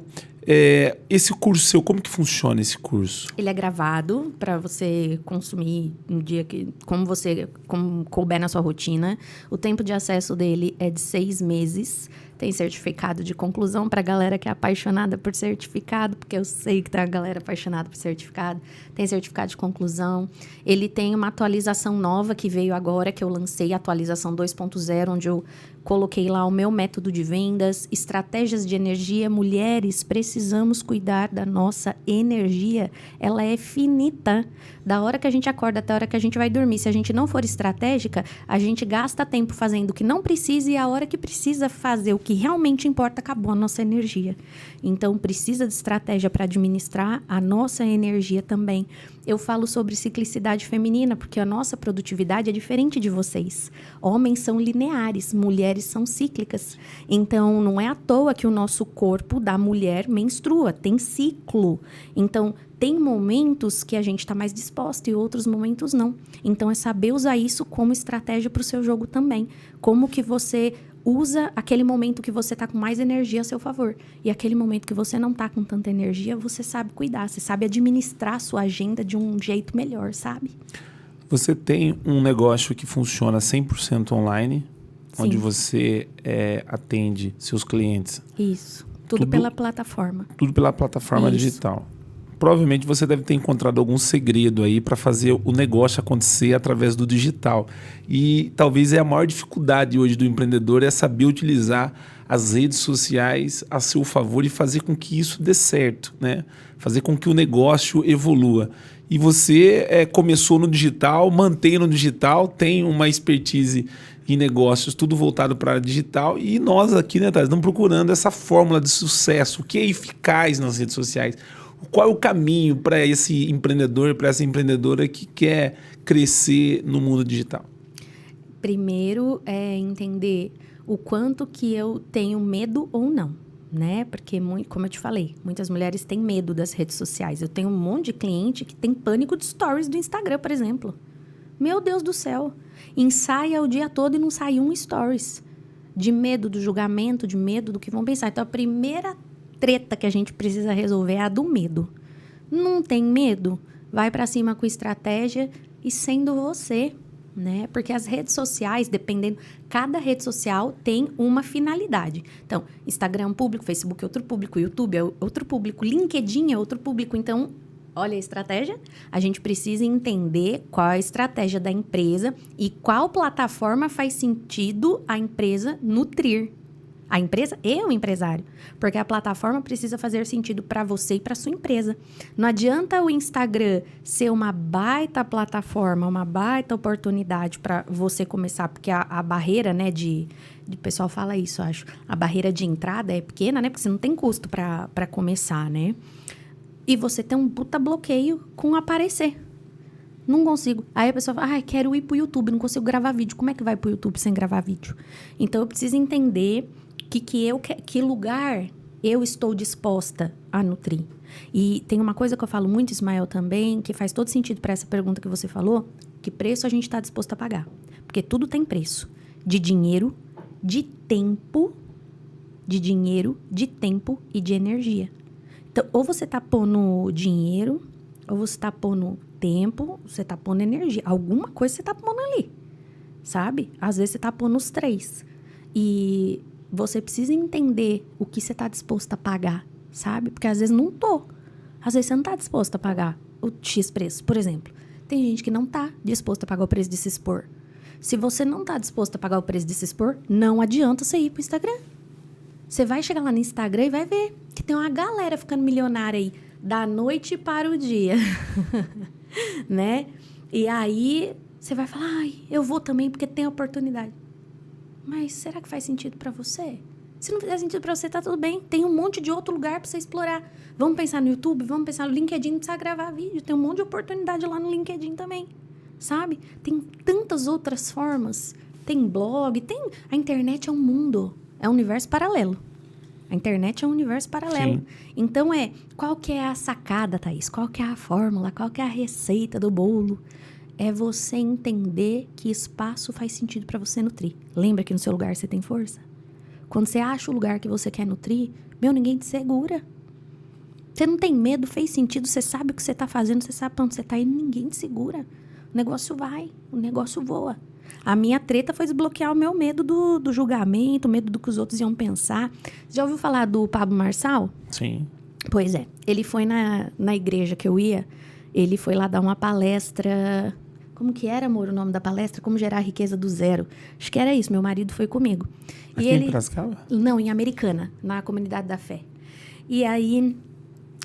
Esse curso seu, como que funciona esse curso? Ele é gravado para você consumir no dia que, como couber na sua rotina. O tempo de acesso dele é de 6 meses. Tem certificado de conclusão para a galera que é apaixonada por certificado, porque eu sei que tem a galera apaixonada por certificado. Tem certificado de conclusão. Ele tem uma atualização nova que veio agora, que eu lancei, a atualização 2.0, onde eu coloquei lá o meu método de vendas, estratégias de energia. Mulheres, precisamos cuidar da nossa energia. Ela é finita. Da hora que a gente acorda até a hora que a gente vai dormir. Se a gente não for estratégica, a gente gasta tempo fazendo o que não precisa e a hora que precisa fazer o que realmente importa, acabou a nossa energia. Então, precisa de estratégia para administrar a nossa energia também. Eu falo sobre ciclicidade feminina, porque a nossa produtividade é diferente de vocês. Homens são lineares, mulheres são cíclicas. Então, não é à toa que o nosso corpo da mulher menstrua, tem ciclo. Então, tem momentos que a gente está mais disposta e outros momentos não. Então, é saber usar isso como estratégia para o seu jogo também. Como que você usa aquele momento que você está com mais energia a seu favor. E aquele momento que você não está com tanta energia, você sabe cuidar, você sabe administrar a sua agenda de um jeito melhor, sabe? Você tem um negócio que funciona 100% online, Sim. onde você atende seus clientes. Isso. Tudo pela plataforma. Tudo pela plataforma digital. Provavelmente você deve ter encontrado algum segredo aí para fazer o negócio acontecer através do digital. E talvez a maior dificuldade hoje do empreendedor é saber utilizar as redes sociais a seu favor e fazer com que isso dê certo, né? Fazer com que o negócio evolua. E você começou no digital, mantém no digital, tem uma expertise em negócios, tudo voltado para a digital. E nós aqui, né, estamos procurando essa fórmula de sucesso, o que é eficaz nas redes sociais. Qual é o caminho para esse empreendedor, para essa empreendedora que quer crescer no mundo digital? Primeiro é entender o quanto que eu tenho medo ou não, né? Porque, como eu te falei, muitas mulheres têm medo das redes sociais. Eu tenho um monte de cliente que tem pânico de stories do Instagram, por exemplo. Meu Deus do céu. Ensaia o dia todo e não sai um stories. De medo do julgamento, de medo do que vão pensar. Então, a primeira treta que a gente precisa resolver é a do medo. Não tem medo? Vai para cima com estratégia e sendo você, né? Porque as redes sociais, dependendo, cada rede social tem uma finalidade. Então, Instagram é um público, Facebook é outro público, YouTube é outro público, LinkedIn é outro público. Então, olha a estratégia. A gente precisa entender qual é a estratégia da empresa e qual plataforma faz sentido a empresa nutrir. A empresa e o empresário. Porque a plataforma precisa fazer sentido para você e para sua empresa. Não adianta o Instagram ser uma baita plataforma, uma baita oportunidade para você começar, porque a barreira, né, o pessoal fala isso, acho. A barreira de entrada é pequena, né, porque você não tem custo para começar, né? E você tem um puta bloqueio com aparecer. Não consigo. Aí a pessoa fala, quero ir pro YouTube, não consigo gravar vídeo. Como é que vai pro YouTube sem gravar vídeo? Então, eu preciso entender que lugar eu estou disposta a nutrir. E tem uma coisa que eu falo muito, Ismael, também, que faz todo sentido para essa pergunta que você falou, que preço a gente está disposto a pagar. Porque tudo tem preço. De dinheiro, de tempo e de energia. Então, ou você está pondo dinheiro, ou você está pondo tempo, você está pondo energia. Alguma coisa você está pondo ali, sabe? Às vezes você está pondo os 3. E você precisa entender o que você está disposto a pagar, sabe? Porque às vezes não tô. Às vezes você não está disposto a pagar o X preço. Por exemplo, tem gente que não está disposto a pagar o preço de se expor. Se você não está disposto a pagar o preço de se expor, não adianta você ir pro Instagram. Você vai chegar lá no Instagram e vai ver que tem uma galera ficando milionária aí, da noite para o dia, né? E aí você vai falar, eu vou também porque tem oportunidade. Mas será que faz sentido para você? Se não fizer sentido para você, tá tudo bem. Tem um monte de outro lugar para você explorar. Vamos pensar no YouTube, vamos pensar no LinkedIn, não precisa gravar vídeo. Tem um monte de oportunidade lá no LinkedIn também, sabe? Tem tantas outras formas. Tem blog, a internet é um mundo, é um universo paralelo. A internet é um universo paralelo. Sim. Então, qual que é a sacada, Thaís? Qual que é a fórmula? Qual que é a receita do bolo? É você entender que espaço faz sentido para você nutrir. Lembra que no seu lugar você tem força? Quando você acha o lugar que você quer nutrir, ninguém te segura. Você não tem medo, fez sentido, você sabe o que você está fazendo, você sabe para onde você está indo, ninguém te segura. O negócio vai, o negócio voa. A minha treta foi desbloquear o meu medo do julgamento, o medo do que os outros iam pensar. Você já ouviu falar do Pablo Marçal? Sim. Pois é, ele foi na igreja que eu ia, ele foi lá dar uma palestra. Como que era, amor, o nome da palestra? Como gerar a riqueza do zero. Acho que era isso, meu marido foi comigo. Aqui em Piracicaba? Não, em Americana, na Comunidade da Fé. E aí,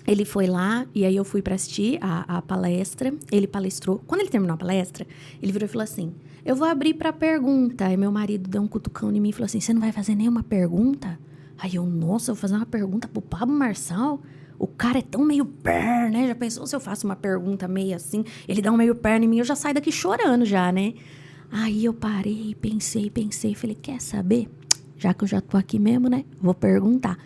ele foi lá, e aí eu fui para assistir a palestra, ele palestrou. Quando ele terminou a palestra, ele virou e falou assim, eu vou abrir para pergunta. Aí meu marido deu um cutucão em mim e falou assim, você não vai fazer nenhuma pergunta? Aí eu, nossa, eu vou fazer uma pergunta pro Pablo Marçal? O cara é tão meio pé, né? Já pensou se eu faço uma pergunta meio assim? Ele dá um meio pé em mim, eu já saio daqui chorando já, né? Aí eu parei, pensei. Falei, quer saber? Já que eu já tô aqui mesmo, né? Vou perguntar.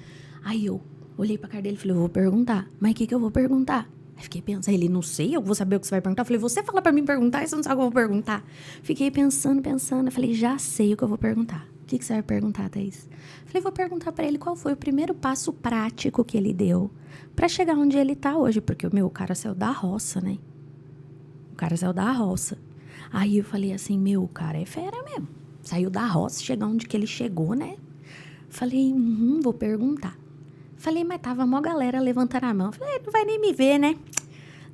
Aí eu olhei pra cara dele e falei, eu vou perguntar. Mas o que eu vou perguntar? Aí fiquei pensando, ele, não sei, eu vou saber o que você vai perguntar. Eu falei, você fala pra mim perguntar e você não sabe o que eu vou perguntar. Fiquei pensando. Eu falei, já sei o que eu vou perguntar. O que você vai perguntar, Thaís? Falei, vou perguntar pra ele qual foi o primeiro passo prático que ele deu pra chegar onde ele tá hoje. Porque, o cara saiu da roça, né? O cara saiu da roça. Aí eu falei assim, o cara é fera mesmo. Saiu da roça, chegar onde que ele chegou, né? Falei, vou perguntar. Falei, mas tava mó galera levantando a mão. Falei, não vai nem me ver, né?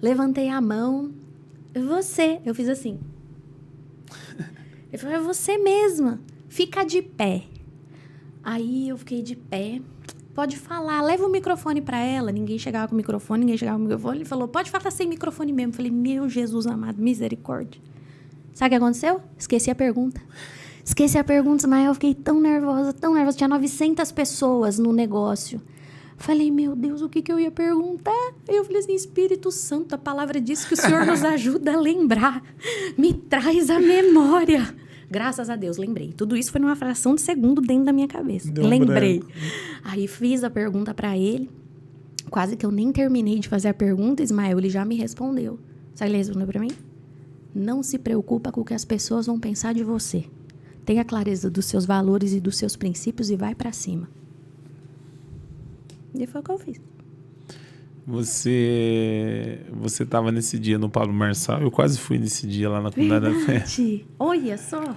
Levantei a mão. Você. Eu fiz assim. Ele falou, é você mesma. Fica de pé. Aí eu fiquei de pé. Pode falar, leva o microfone pra ela. Ninguém chegava com o microfone. Ele falou, pode falar sem microfone mesmo. Falei, meu Jesus amado, misericórdia. Sabe o que aconteceu? Esqueci a pergunta, Ismael. Eu fiquei tão nervosa. Tinha 900 pessoas no negócio. Falei, meu Deus, o que eu ia perguntar? Aí eu falei assim, Espírito Santo, a palavra diz que o Senhor nos ajuda a lembrar. Me traz a memória. Graças a Deus, lembrei. Tudo isso foi numa fração de segundo dentro da minha cabeça. Lembrei. Branco. Aí fiz a pergunta pra ele. Quase que eu nem terminei de fazer a pergunta, Ismael, ele já me respondeu. Sabe o que ele respondeu pra mim? Não se preocupa com o que as pessoas vão pensar de você. Tenha clareza dos seus valores e dos seus princípios e vai pra cima. E foi o que eu fiz. Você estava nesse dia no Pablo Marçal. Eu quase fui nesse dia lá na Comunidade da Fé. Olha só.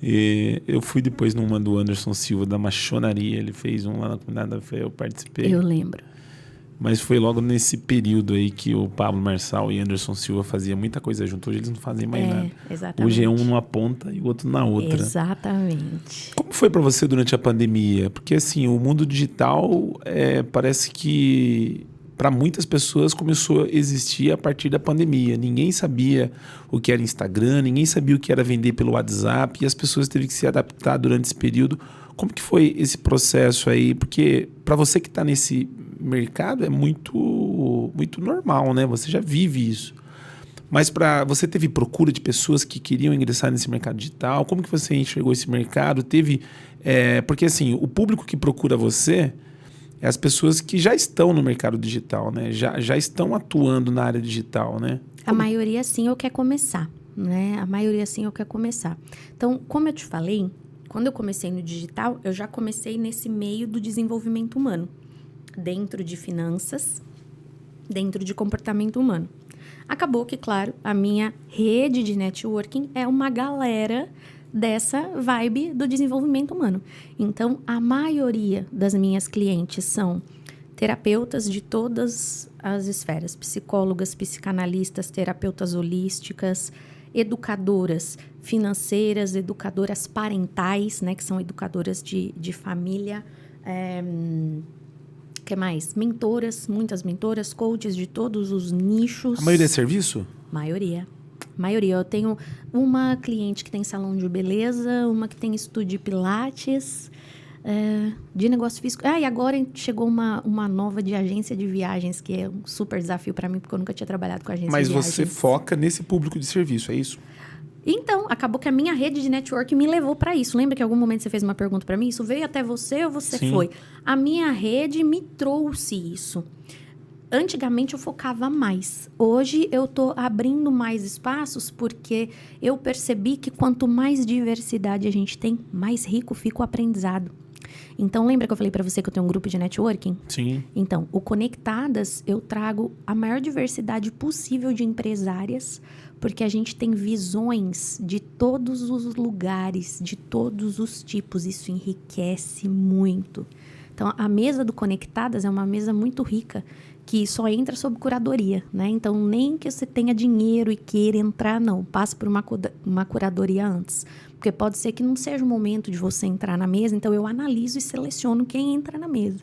E eu fui depois numa do Anderson Silva, da maçonaria. Ele fez um lá na Comunidade da Fé, eu participei. Eu lembro. Mas foi logo nesse período aí que o Pablo Marçal e Anderson Silva faziam muita coisa junto. Hoje eles não fazem mais nada. Exatamente. Hoje é um numa ponta e o outro na outra. Exatamente. Como foi para você durante a pandemia? Porque assim, o mundo digital parece que para muitas pessoas começou a existir a partir da pandemia. Ninguém sabia o que era Instagram, ninguém sabia o que era vender pelo WhatsApp e as pessoas teve que se adaptar durante esse período. Como que foi esse processo aí? Porque para você que está nesse mercado é muito normal, né? Você já vive isso. Mas você teve procura de pessoas que queriam ingressar nesse mercado digital? Como que você enxergou esse mercado? Porque assim, o público que procura você é as pessoas que já estão no mercado digital, né? Já estão atuando na área digital, né? A maioria sim ou quer começar, né? Então, como eu te falei, quando eu comecei no digital, eu já comecei nesse meio do desenvolvimento humano. Dentro de finanças, dentro de comportamento humano. Acabou que, claro, a minha rede de networking é uma galera dessa vibe do desenvolvimento humano. Então, a maioria das minhas clientes são terapeutas de todas as esferas, psicólogas, psicanalistas, terapeutas holísticas, educadoras financeiras, educadoras parentais, né, que são educadoras de família, que mais? Mentoras, muitas mentoras, coaches de todos os nichos. A maioria é serviço? Maioria. Eu tenho uma cliente que tem salão de beleza, uma que tem estúdio de pilates, de negócio físico. E agora chegou uma nova de agência de viagens, que é um super desafio para mim, porque eu nunca tinha trabalhado com agência de viagens. Mas você foca nesse público de serviço, é isso? Então, acabou que a minha rede de network me levou para isso. Lembra que em algum momento você fez uma pergunta para mim? Isso veio até você ou você Sim. foi? A minha rede me trouxe isso. Antigamente eu focava mais. Hoje eu tô abrindo mais espaços porque eu percebi que quanto mais diversidade a gente tem, mais rico fica o aprendizado. Então, lembra que eu falei para você que eu tenho um grupo de networking? Sim. Então, o Conectadas, eu trago a maior diversidade possível de empresárias, porque a gente tem visões de todos os lugares, de todos os tipos. Isso enriquece muito. Então, a mesa do Conectadas é uma mesa muito rica, que só entra sob curadoria, né? Então, nem que você tenha dinheiro e queira entrar, não. Passa por uma curadoria antes. Porque pode ser que não seja o momento de você entrar na mesa, então eu analiso e seleciono quem entra na mesa.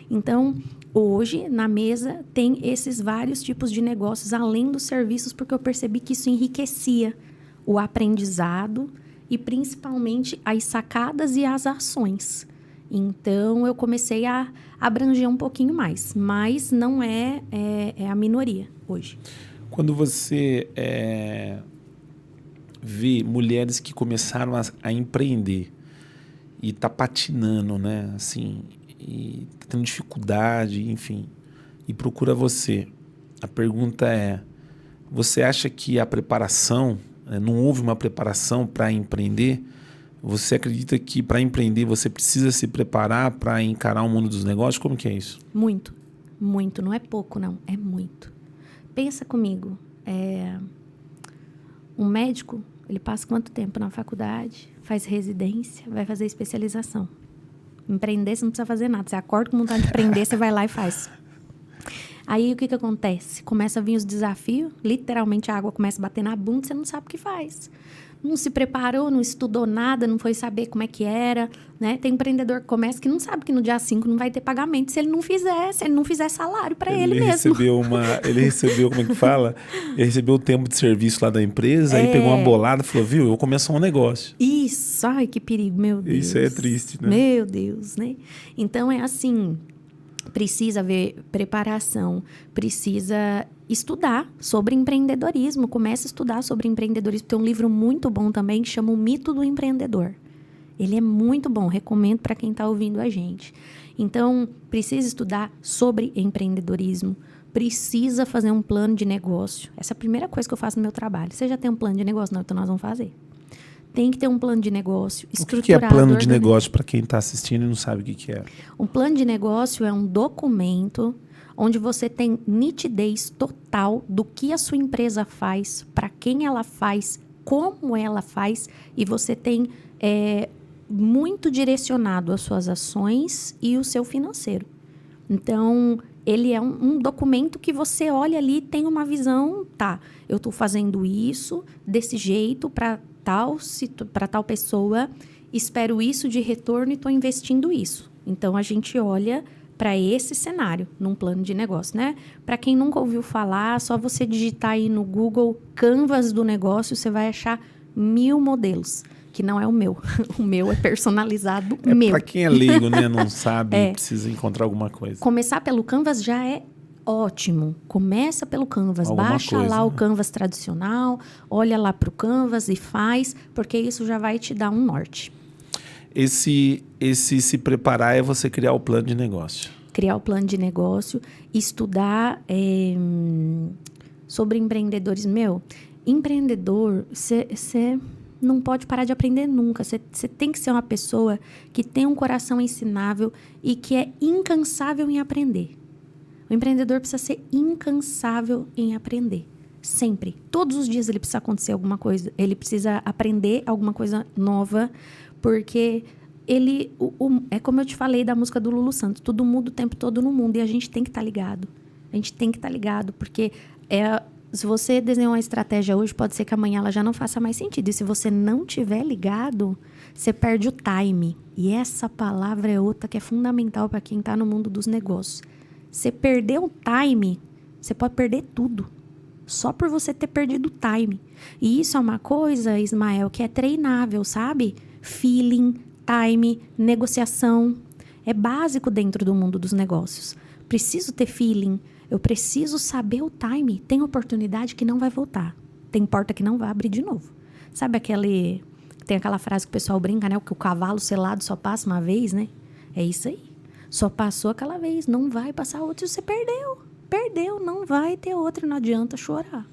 Então, hoje, na mesa, tem esses vários tipos de negócios, além dos serviços, porque eu percebi que isso enriquecia o aprendizado e, principalmente, as sacadas e as ações. Então, eu comecei a abranger um pouquinho mais, mas não é a minoria hoje. Quando você vê mulheres que começaram a empreender e tá patinando, né? Assim, e tá tendo dificuldade, enfim, e procura você. A pergunta é, você acha que a preparação, não houve uma preparação para empreender? Você acredita que para empreender você precisa se preparar para encarar o mundo dos negócios? Como que é isso? Muito, muito. Não é pouco, não. É muito. Pensa comigo. Um médico, ele passa quanto tempo na faculdade? Faz residência, vai fazer especialização. Empreender, você não precisa fazer nada. Você acorda com vontade de empreender, você vai lá e faz. Aí, o que acontece? Começa a vir os desafios. Literalmente, a água começa a bater na bunda, você não sabe o que faz. Não se preparou, não estudou nada, não foi saber como é que era, né? Tem empreendedor que começa que não sabe que no dia 5 não vai ter pagamento se ele não fizer salário para ele mesmo. Ele recebeu, como é que fala? Ele recebeu o tempo de serviço lá da empresa, aí pegou uma bolada e falou, viu, eu vou começar um negócio. Isso, ai que perigo, meu Deus. Isso é triste, né? Meu Deus, né? Então é assim, precisa haver preparação, precisa estudar sobre empreendedorismo. Começa a estudar sobre empreendedorismo. Tem um livro muito bom também que chama O Mito do Empreendedor. Ele é muito bom, recomendo para quem está ouvindo a gente. Então, precisa estudar sobre empreendedorismo, precisa fazer um plano de negócio. Essa é a primeira coisa que eu faço no meu trabalho. Você já tem um plano de negócio? Não, então nós vamos fazer. Tem que ter um plano de negócio estruturado. O que é plano de negócio para quem está assistindo e não sabe o que é? Um plano de negócio é um documento onde você tem nitidez total do que a sua empresa faz, para quem ela faz, como ela faz, e você tem muito direcionado as suas ações e o seu financeiro. Então, ele é um documento que você olha ali e tem uma visão, tá, eu estou fazendo isso desse jeito para tal pessoa, espero isso de retorno e estou investindo isso. Então, a gente olha para esse cenário, num plano de negócio, né? Para quem nunca ouviu falar, só você digitar aí no Google Canvas do negócio, você vai achar 1000 modelos, que não é o meu. O meu é personalizado meu. Para quem é leigo, né? Não sabe, precisa encontrar alguma coisa. Começar pelo Canvas já é ótimo. Começa pelo Canvas, baixa lá o Canvas tradicional, olha lá para o Canvas e faz, porque isso já vai te dar um norte. Esse se preparar é você criar o plano de negócio. Criar o plano de negócio, estudar sobre empreendedores. Empreendedor, você não pode parar de aprender nunca. Você tem que ser uma pessoa que tem um coração ensinável e que é incansável em aprender. O empreendedor precisa ser incansável em aprender. Sempre. Todos os dias ele precisa acontecer alguma coisa. Ele precisa aprender alguma coisa nova, porque é como eu te falei da música do Lulu Santos. Tudo muda o tempo todo no mundo e a gente tem que estar ligado. A gente tem que estar ligado, porque se você desenhar uma estratégia hoje, pode ser que amanhã ela já não faça mais sentido. E se você não tiver ligado, você perde o time. E essa palavra é outra que é fundamental para quem está no mundo dos negócios. Você perder o time, você pode perder tudo. Só por você ter perdido o time. E isso é uma coisa, Ismael, que é treinável, sabe? Feeling, time, negociação. É básico dentro do mundo dos negócios. Preciso ter feeling. Eu preciso saber o time. Tem oportunidade que não vai voltar. Tem porta que não vai abrir de novo. Sabe tem aquela frase que o pessoal brinca, né? Que o cavalo selado só passa uma vez, né? É isso aí. Só passou aquela vez, não vai passar outra. Você perdeu, não vai ter outra, não adianta chorar.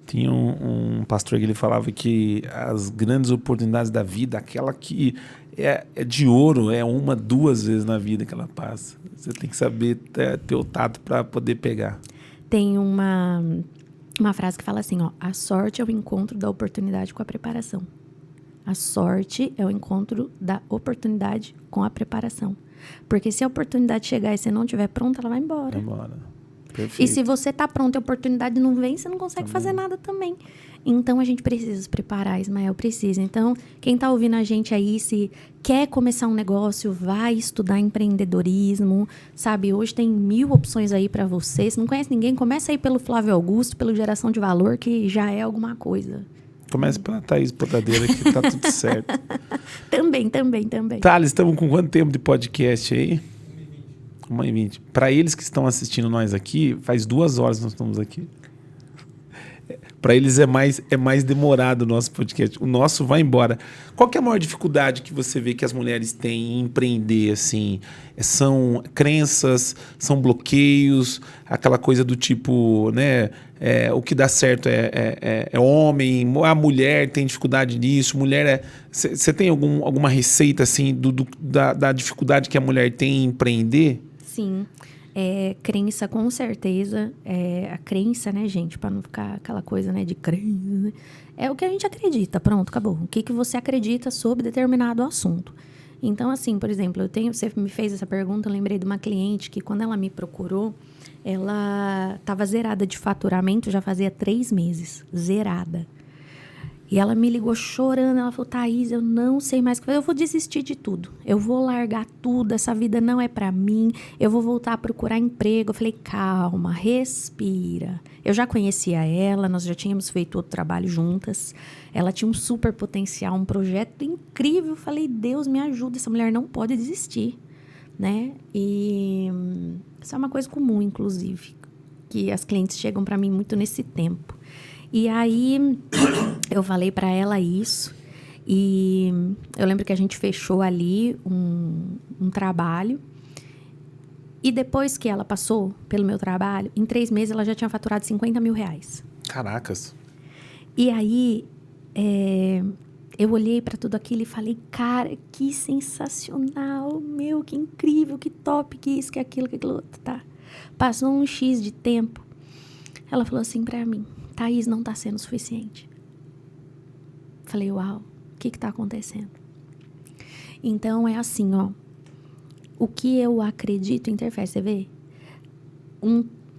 Tinha um pastor que ele falava que as grandes oportunidades da vida, aquela que é de ouro, é 1, 2 vezes na vida que ela passa. Você tem que saber ter o tato para poder pegar. Tem uma frase que fala assim, ó, a sorte é o encontro da oportunidade com a preparação. A sorte é o encontro da oportunidade com a preparação. Porque se a oportunidade chegar e você não estiver pronto, ela vai embora. Vai embora. Perfeito. E se você está pronto e a oportunidade não vem, você não consegue fazer nada também. Então, a gente precisa se preparar, Ismael, precisa. Então, quem está ouvindo a gente aí, se quer começar um negócio, vai estudar empreendedorismo, sabe? Hoje tem 1000 opções aí para você. Se não conhece ninguém, começa aí pelo Flávio Augusto, pelo Geração de Valor, que já é alguma coisa. Comece pela Thaís Potadeira, que tá tudo certo. Também. Thales, estamos com quanto tempo de podcast aí? 1h20. Para eles que estão assistindo nós aqui, faz 2 horas que nós estamos aqui. Para eles é mais demorado o nosso podcast. O nosso vai embora. Qual que é a maior dificuldade que você vê que as mulheres têm em empreender, assim? São crenças, são bloqueios, aquela coisa do tipo, né? O que dá certo é homem, a mulher tem dificuldade nisso, mulher Você tem alguma receita, assim, da dificuldade que a mulher tem em empreender? Sim. Crença, com certeza. A crença, né, gente? Para não ficar aquela coisa, né, de crença. Né? É o que a gente acredita. Pronto, acabou. O que você acredita sobre determinado assunto. Então, assim, por exemplo, você me fez essa pergunta, eu lembrei de uma cliente que, quando ela me procurou, ela estava zerada de faturamento, já fazia 3 meses. Zerada. E ela me ligou chorando, ela falou, Thaís, eu não sei mais o que fazer, eu vou desistir de tudo. Eu vou largar tudo, essa vida não é pra mim, eu vou voltar a procurar emprego. Eu falei, calma, respira. Eu já conhecia ela, nós já tínhamos feito outro trabalho juntas. Ela tinha um super potencial, um projeto incrível. Eu falei, Deus me ajuda, essa mulher não pode desistir, né? E isso é uma coisa comum, inclusive, que as clientes chegam pra mim muito nesse tempo. E aí, eu falei para ela isso, e eu lembro que a gente fechou ali um trabalho, e depois que ela passou pelo meu trabalho, em 3 meses ela já tinha faturado 50 mil reais. Caracas! E aí, eu olhei para tudo aquilo e falei, cara, que sensacional, meu, que incrível, que top, que isso, que aquilo, que aquilo outro, tá? Passou um X de tempo, ela falou assim para mim, Thaís, não está sendo suficiente. Falei, uau, o que está acontecendo? Então, é assim, ó. O que eu acredito interfere, você vê?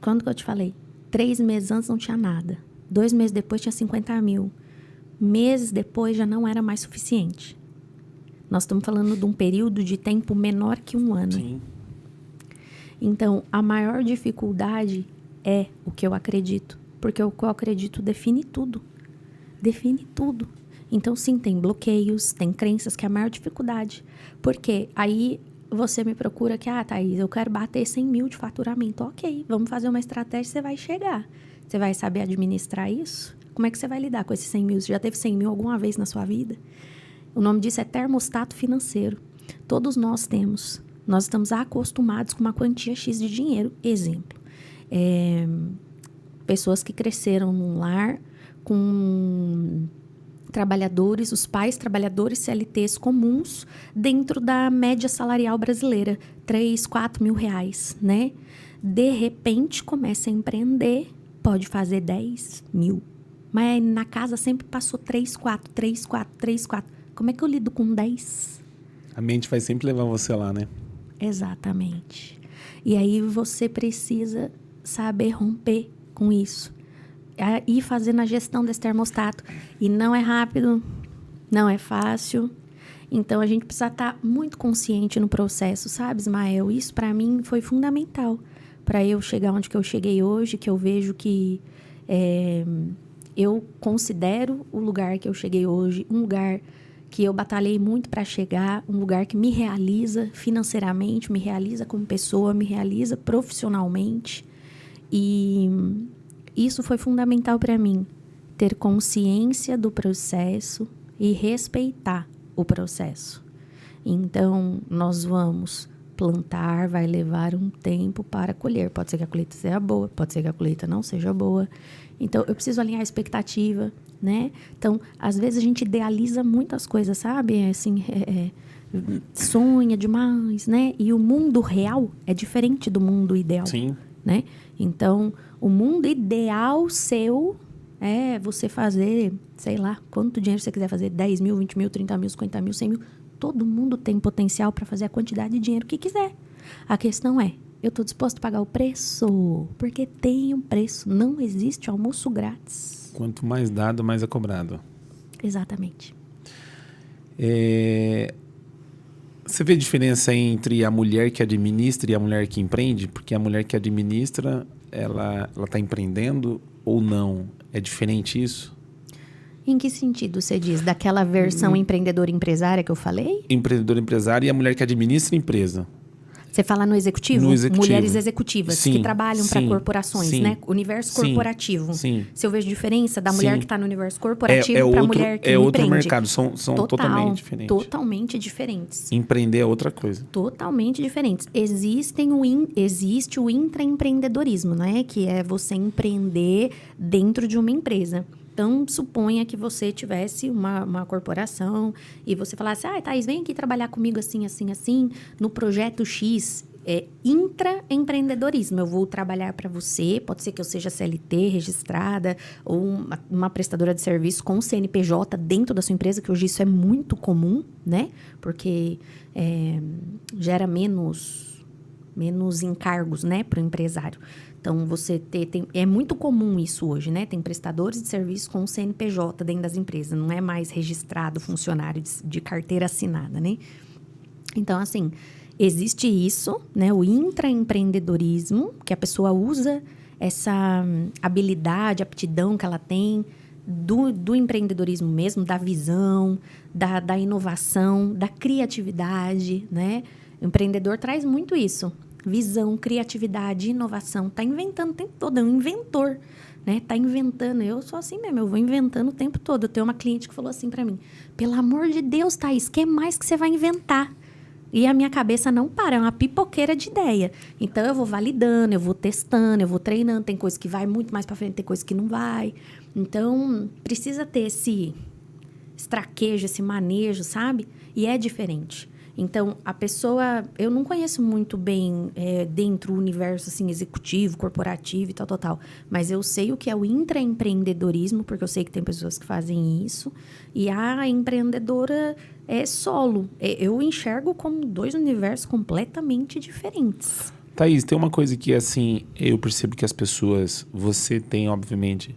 Quando que eu te falei? 3 meses antes não tinha nada. 2 meses depois tinha 50 mil. Meses depois já não era mais suficiente. Nós estamos falando de um período de tempo menor que 1 ano. Sim. Então, a maior dificuldade é o que eu acredito. Porque o que eu acredito define tudo. Define tudo. Então, sim, tem bloqueios, tem crenças, que é a maior dificuldade. Porque aí você me procura que, Thaís, eu quero bater 100 mil de faturamento. Ok, vamos fazer uma estratégia, você vai chegar. Você vai saber administrar isso? Como é que você vai lidar com esses 100 mil? Você já teve 100 mil alguma vez na sua vida? O nome disso é termostato financeiro. Todos nós temos. Nós estamos acostumados com uma quantia X de dinheiro. Exemplo. Pessoas que cresceram num lar com trabalhadores, os pais trabalhadores CLTs comuns dentro da média salarial brasileira, 3, 4 mil reais, né? De repente, começa a empreender, pode fazer 10 mil. Mas na casa sempre passou 3, 4. Como é que eu lido com 10? A mente vai sempre levar você lá, né? Exatamente. E aí você precisa saber romper com isso. E fazendo a gestão desse termostato. E não é rápido, não é fácil. Então, a gente precisa estar muito consciente no processo, sabe, Ismael? Isso, para mim, foi fundamental. Para eu chegar onde que eu cheguei hoje, que eu vejo que eu considero o lugar que eu cheguei hoje, um lugar que eu batalhei muito para chegar, um lugar que me realiza financeiramente, me realiza como pessoa, me realiza profissionalmente. E isso foi fundamental para mim, ter consciência do processo e respeitar o processo. Então, nós vamos plantar vai levar um tempo para colher. Pode ser que a colheita seja boa, pode ser que a colheita não seja boa. Então, eu preciso alinhar a expectativa, né? Então, às vezes a gente idealiza muitas coisas, sabe? Assim, sonha demais, né? E o mundo real é diferente do mundo ideal. Sim. Né? Então, o mundo ideal seu é você fazer, sei lá, quanto dinheiro você quiser fazer, 10 mil, 20 mil, 30 mil, 50 mil, 100 mil. Todo mundo tem potencial para fazer a quantidade de dinheiro que quiser. A questão é, eu estou disposto a pagar o preço? Porque tem um preço. Não existe almoço grátis. Quanto mais dado, mais é cobrado. Exatamente. Você vê diferença entre a mulher que administra e a mulher que empreende? Porque a mulher que administra, ela está empreendendo ou não? É diferente isso? Em que sentido você diz? Daquela versão empreendedora empresária que eu falei? Empreendedor empresário e a mulher que administra a empresa. Você fala no executivo? No executivo. Mulheres executivas Sim, que trabalham para sim, corporações, sim, né? Universo sim, corporativo. sim. Se eu vejo diferença da mulher Sim. que está no universo corporativo para a mulher que é outro empreende. mercado, são totalmente diferentes. Totalmente diferentes. Empreender é outra coisa. Totalmente diferentes. Existe o intraempreendedorismo, né? Que é você empreender dentro de uma empresa. Então, suponha que você tivesse uma corporação e você falasse, Thaís, vem aqui trabalhar comigo assim, assim, assim, no projeto X. É intraempreendedorismo. Eu vou trabalhar para você, pode ser que eu seja CLT registrada ou uma prestadora de serviço com CNPJ dentro da sua empresa, que hoje isso é muito comum, né? Porque gera menos encargos, né, para o empresário. Então, você é muito comum isso hoje, né? Tem prestadores de serviço com CNPJ dentro das empresas, não é mais registrado funcionário de carteira assinada, né? Então, assim, existe isso, né? O intraempreendedorismo, que a pessoa usa essa habilidade, aptidão que ela tem do empreendedorismo mesmo, da visão, da inovação, da criatividade, né? O empreendedor traz muito isso. Visão, criatividade, inovação. Tá inventando o tempo todo. É um inventor, né? Tá inventando. Eu sou assim mesmo. Eu vou inventando o tempo todo. Eu tenho uma cliente que falou assim pra mim. Pelo amor de Deus, Thaís, o que mais que você vai inventar? E a minha cabeça não para. É uma pipoqueira de ideia. Então, eu vou validando, eu vou testando, eu vou treinando. Tem coisa que vai muito mais pra frente, tem coisa que não vai. Então, precisa ter esse traquejo, esse manejo, sabe? E é diferente. Então, a pessoa... Eu não conheço muito bem dentro do universo assim, executivo, corporativo e tal. Mas eu sei o que é o intraempreendedorismo, porque eu sei que tem pessoas que fazem isso. E a empreendedora solo. Eu enxergo como dois universos completamente diferentes. Thaís, tem uma coisa que, assim, eu percebo que as pessoas... Você tem, obviamente...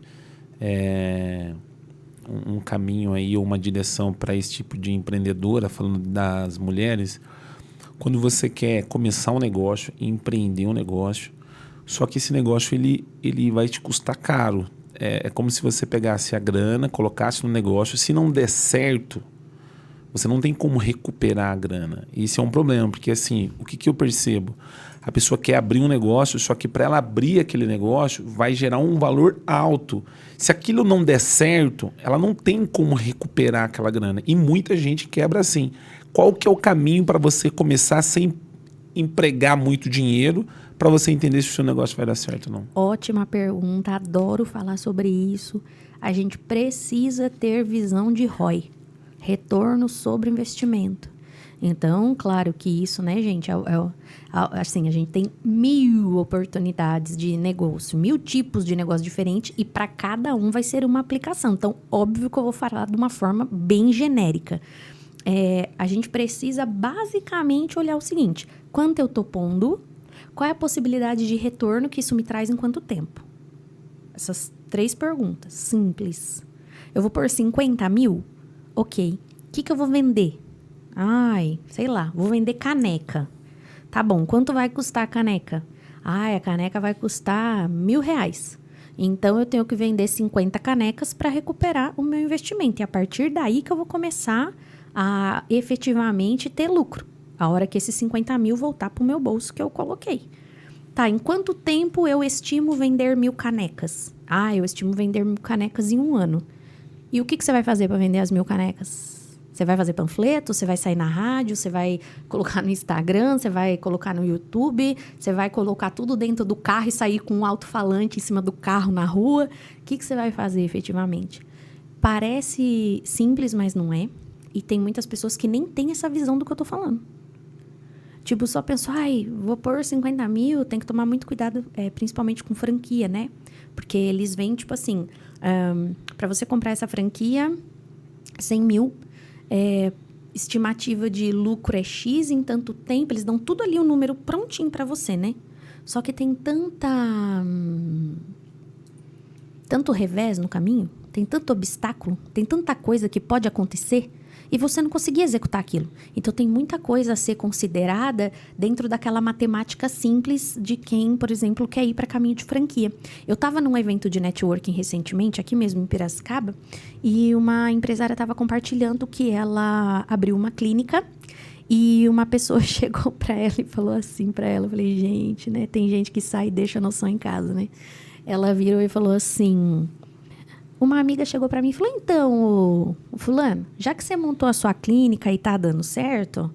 um caminho aí, ou uma direção para esse tipo de empreendedora, falando das mulheres, quando você quer começar um negócio, empreender um negócio, só que esse negócio ele vai te custar caro. É como se você pegasse a grana, colocasse no negócio, se não der certo, você não tem como recuperar a grana. Isso é um problema, porque assim, o que eu percebo? A pessoa quer abrir um negócio, só que para ela abrir aquele negócio, vai gerar um valor alto. Se aquilo não der certo, ela não tem como recuperar aquela grana. E muita gente quebra assim. Qual que é o caminho para você começar sem empregar muito dinheiro, para você entender se o seu negócio vai dar certo ou não? Ótima pergunta, adoro falar sobre isso. A gente precisa ter visão de ROI, retorno sobre investimento. Então, claro que isso, né, gente, assim, a gente tem 1000 oportunidades de negócio, 1000 tipos de negócio diferentes e para cada um vai ser uma aplicação. Então, óbvio que eu vou falar de uma forma bem genérica. A gente precisa basicamente olhar o seguinte, quanto eu tô pondo, qual é a possibilidade de retorno que isso me traz em quanto tempo? Essas 3 perguntas, simples. Eu vou pôr 50 mil? Ok. O que eu vou vender? Sei lá, vou vender caneca. Tá bom, quanto vai custar a caneca? A caneca vai custar R$1.000. Então, eu tenho que vender 50 canecas para recuperar o meu investimento. E a partir daí que eu vou começar a efetivamente ter lucro. A hora que esses 50 mil voltar para o meu bolso que eu coloquei. Tá, em quanto tempo eu estimo vender 1000 canecas? Eu estimo vender 1000 canecas em 1 ano. E o que você vai fazer para vender as 1000 canecas? Você vai fazer panfleto, você vai sair na rádio, você vai colocar no Instagram, você vai colocar no YouTube, você vai colocar tudo dentro do carro e sair com um alto-falante em cima do carro na rua. O que você vai fazer efetivamente? Parece simples, mas não é. E tem muitas pessoas que nem têm essa visão do que eu tô falando. Tipo, só pensou, vou pôr 50 mil, tem que tomar muito cuidado, principalmente com franquia, né? Porque eles vêm, tipo assim, para você comprar essa franquia, 100 mil, estimativa de lucro é X em tanto tempo, eles dão tudo ali um número prontinho para você, né? Só que tem tanto revés no caminho, tem tanto obstáculo, tem tanta coisa que pode acontecer e você não conseguir executar aquilo. Então, tem muita coisa a ser considerada dentro daquela matemática simples de quem, por exemplo, quer ir para caminho de franquia. Eu estava num evento de networking recentemente, aqui mesmo em Piracicaba, e uma empresária estava compartilhando que ela abriu uma clínica e uma pessoa chegou para ela e falou assim para ela, eu falei, gente, né, tem gente que sai e deixa a noção em casa, né? Ela virou e falou assim... Uma amiga chegou para mim e falou, então, fulano, já que você montou a sua clínica e tá dando certo,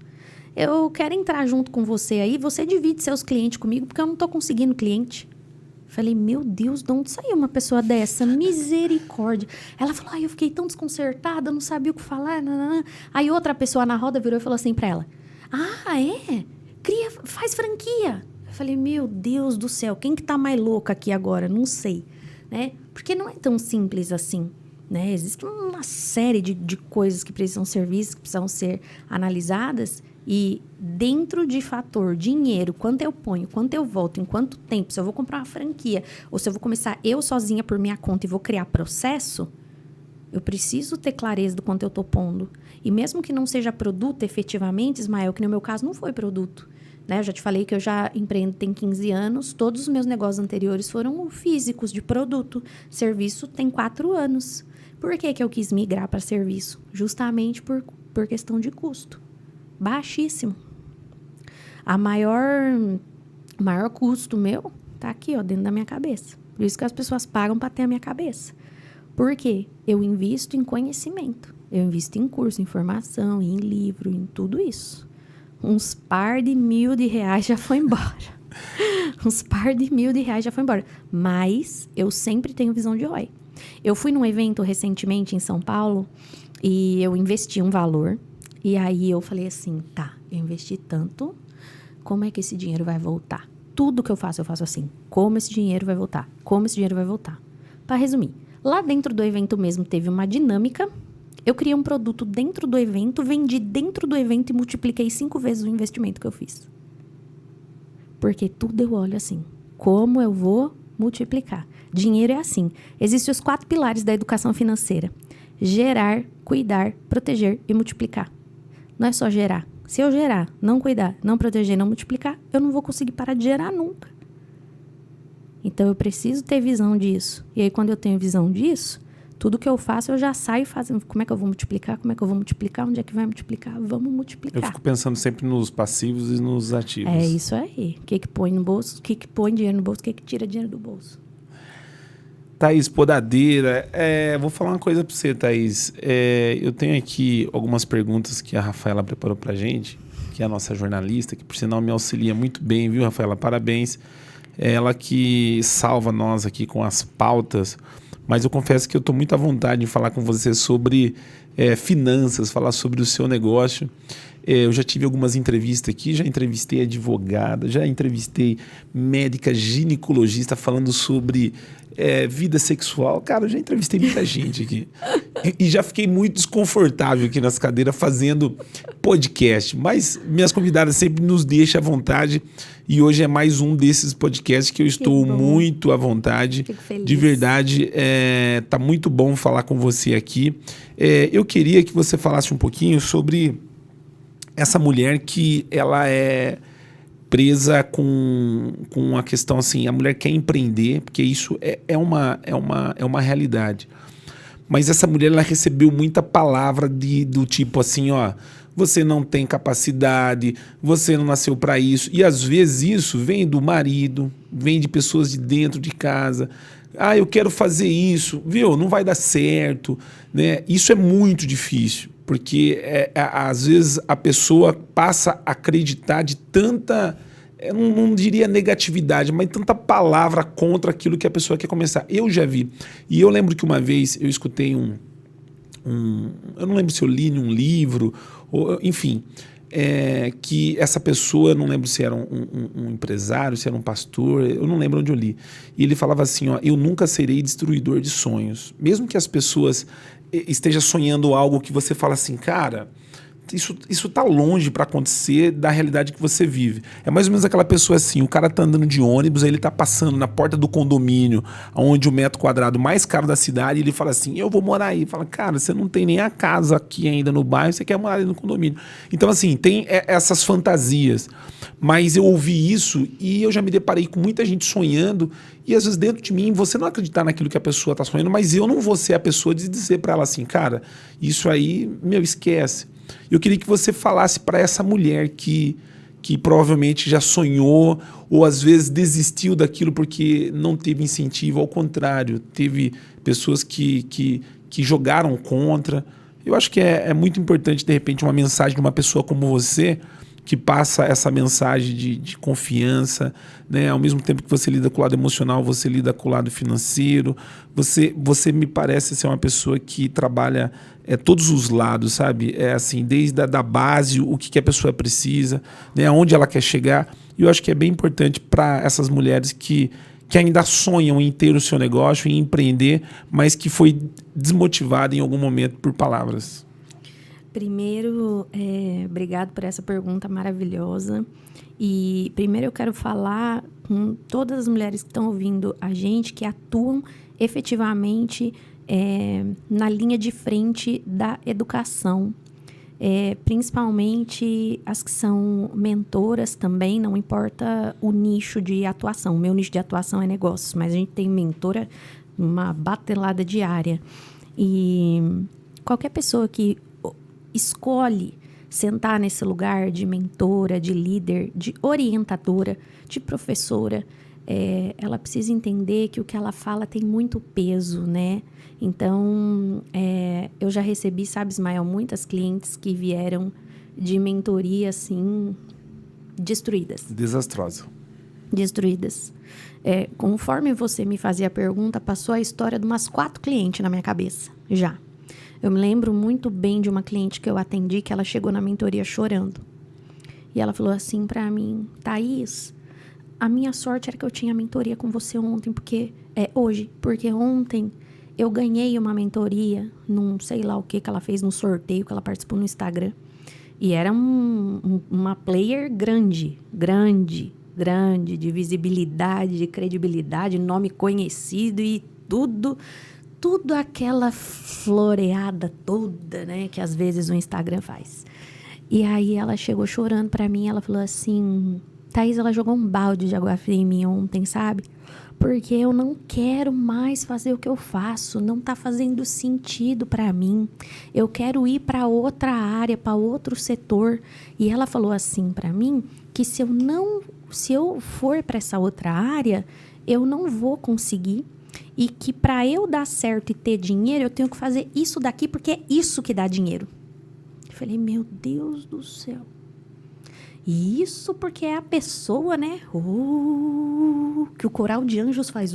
eu quero entrar junto com você aí, você divide seus clientes comigo, porque eu não tô conseguindo cliente. Falei, meu Deus, de onde saiu uma pessoa dessa? Misericórdia. Ela falou, eu fiquei tão desconcertada, não sabia o que falar. Nanana. Aí outra pessoa na roda virou e falou assim para ela, faz franquia. Eu falei, meu Deus do céu, quem que tá mais louca aqui agora? Não sei. Né? Porque não é tão simples assim, né? Existe uma série de coisas que precisam ser vistas, que precisam ser analisadas e dentro de fator dinheiro, quanto eu ponho, quanto eu volto, em quanto tempo, se eu vou comprar uma franquia ou se eu vou começar eu sozinha por minha conta e vou criar processo, eu preciso ter clareza do quanto eu tô pondo. E mesmo que não seja produto efetivamente, Ismael, que no meu caso não foi produto, né? Eu já te falei que eu já empreendo tem 15 anos. Todos os meus negócios anteriores foram físicos, de produto. Serviço tem 4 anos. Por que eu quis migrar para serviço? Justamente por questão de custo. Baixíssimo. O maior custo meu tá aqui, ó, dentro da minha cabeça. Por isso que as pessoas pagam para ter a minha cabeça. Por quê? Eu invisto em conhecimento. Eu invisto em curso, em formação, em livro, em tudo isso. Uns par de mil de reais já foi embora. Mas eu sempre tenho visão de ROI. Eu fui num evento recentemente em São Paulo e eu investi um valor. E aí eu falei assim, eu investi tanto, como é que esse dinheiro vai voltar? Tudo que eu faço assim, como esse dinheiro vai voltar? Para resumir, lá dentro do evento mesmo teve uma dinâmica. Eu criei um produto dentro do evento, vendi dentro do evento e multipliquei 5 vezes o investimento que eu fiz. Porque tudo eu olho assim. Como eu vou multiplicar? Dinheiro é assim. Existem os 4 pilares da educação financeira. Gerar, cuidar, proteger e multiplicar. Não é só gerar. Se eu gerar, não cuidar, não proteger, não multiplicar, eu não vou conseguir parar de gerar nunca. Então, eu preciso ter visão disso. E aí, quando eu tenho visão disso, tudo que eu faço, eu já saio fazendo. Como é que eu vou multiplicar? Onde é que vai multiplicar? Vamos multiplicar. Eu fico pensando sempre nos passivos e nos ativos. É isso aí. O que põe no bolso? O que põe dinheiro no bolso? O que tira dinheiro do bolso? Thaís Podadeira, vou falar uma coisa para você, Thaís. Eu tenho aqui algumas perguntas que a Rafaela preparou para a gente, que é a nossa jornalista, que por sinal me auxilia muito bem, viu, Rafaela? Parabéns. Ela que salva nós aqui com as pautas. Mas eu confesso que eu estou muito à vontade de falar com você sobre finanças, falar sobre o seu negócio. Eu já tive algumas entrevistas aqui, já entrevistei advogada, já entrevistei médica ginecologista falando sobre vida sexual. Cara, eu já entrevistei muita gente aqui. E já fiquei muito desconfortável aqui nas cadeiras fazendo podcast. Mas minhas convidadas sempre nos deixam à vontade. E hoje é mais um desses podcasts que eu estou muito à vontade. Fico feliz. De verdade, tá muito bom falar com você aqui. Eu queria que você falasse um pouquinho sobre essa mulher que ela é presa com a questão assim, a mulher quer empreender, porque isso é uma realidade. Mas essa mulher, ela recebeu muita palavra do tipo assim, ó, você não tem capacidade, você não nasceu para isso. E às vezes isso vem do marido, vem de pessoas de dentro de casa. Eu quero fazer isso, viu? Não vai dar certo, né? Isso é muito difícil. Porque, às vezes, a pessoa passa a acreditar de tanta, eu não diria negatividade, mas tanta palavra contra aquilo que a pessoa quer começar. Eu já vi. E eu lembro que uma vez eu escutei eu não lembro se eu li em um livro, ou, enfim, que essa pessoa, não lembro se era um empresário, se era um pastor, eu não lembro onde eu li. E ele falava assim, ó, eu nunca serei destruidor de sonhos. Mesmo que as pessoas estejam sonhando algo que você fala assim, cara, isso tá longe para acontecer da realidade que você vive. É mais ou menos aquela pessoa assim, o cara tá andando de ônibus, aí ele tá passando na porta do condomínio, onde o metro quadrado mais caro da cidade, e ele fala assim, eu vou morar aí. Fala, cara, você não tem nem a casa aqui ainda no bairro, você quer morar ali no condomínio. Então, assim, tem essas fantasias. Mas eu ouvi isso e eu já me deparei com muita gente sonhando, e às vezes dentro de mim, você não acreditar naquilo que a pessoa tá sonhando, mas eu não vou ser a pessoa de dizer para ela assim, cara, isso aí, meu, esquece. Eu queria que você falasse para essa mulher que provavelmente já sonhou ou às vezes desistiu daquilo porque não teve incentivo, ao contrário, teve pessoas que jogaram contra. Eu acho que é muito importante, de repente, uma mensagem de uma pessoa como você, que passa essa mensagem de confiança, né? Ao mesmo tempo que você lida com o lado emocional, você lida com o lado financeiro. Você me parece ser uma pessoa que trabalha todos os lados, sabe? Assim, desde da base, o que a pessoa precisa, né? Aonde ela quer chegar. E eu acho que é bem importante para essas mulheres que ainda sonham em ter o seu negócio, em empreender, mas que foi desmotivada em algum momento por palavras. Primeiro, obrigado por essa pergunta maravilhosa. E primeiro eu quero falar com todas as mulheres que estão ouvindo a gente, que atuam efetivamente na linha de frente da educação. Principalmente as que são mentoras também, não importa o nicho de atuação. O meu nicho de atuação é negócios, mas a gente tem mentora, uma batelada diária. E qualquer pessoa que escolhe sentar nesse lugar de mentora, de líder, de orientadora, de professora, ela precisa entender que o que ela fala tem muito peso, né? Então, eu já recebi, sabe, Ismael, muitas clientes que vieram de mentoria, assim, destruídas. Desastrosa. Destruídas. Conforme você me fazia a pergunta, passou a história de umas 4 clientes na minha cabeça, já. Eu me lembro muito bem de uma cliente que eu atendi, que ela chegou na mentoria chorando. E ela falou assim pra mim, Thaís, a minha sorte era que eu tinha mentoria com você ontem, hoje, porque ontem eu ganhei uma mentoria num sei lá o que ela fez, num sorteio que ela participou no Instagram. E era uma player grande, de visibilidade, de credibilidade, nome conhecido e tudo aquela floreada toda, né, que às vezes o Instagram faz. E aí ela chegou chorando pra mim, ela falou assim, Thaís, ela jogou um balde de água fria em mim ontem, sabe? Porque eu não quero mais fazer o que eu faço, não tá fazendo sentido pra mim. Eu quero ir pra outra área, pra outro setor. E ela falou assim pra mim que se eu for pra essa outra área, eu não vou conseguir. E que para eu dar certo e ter dinheiro, eu tenho que fazer isso daqui, porque é isso que dá dinheiro. Eu falei, meu Deus do céu. E isso porque é a pessoa, né? Que o coral de anjos faz.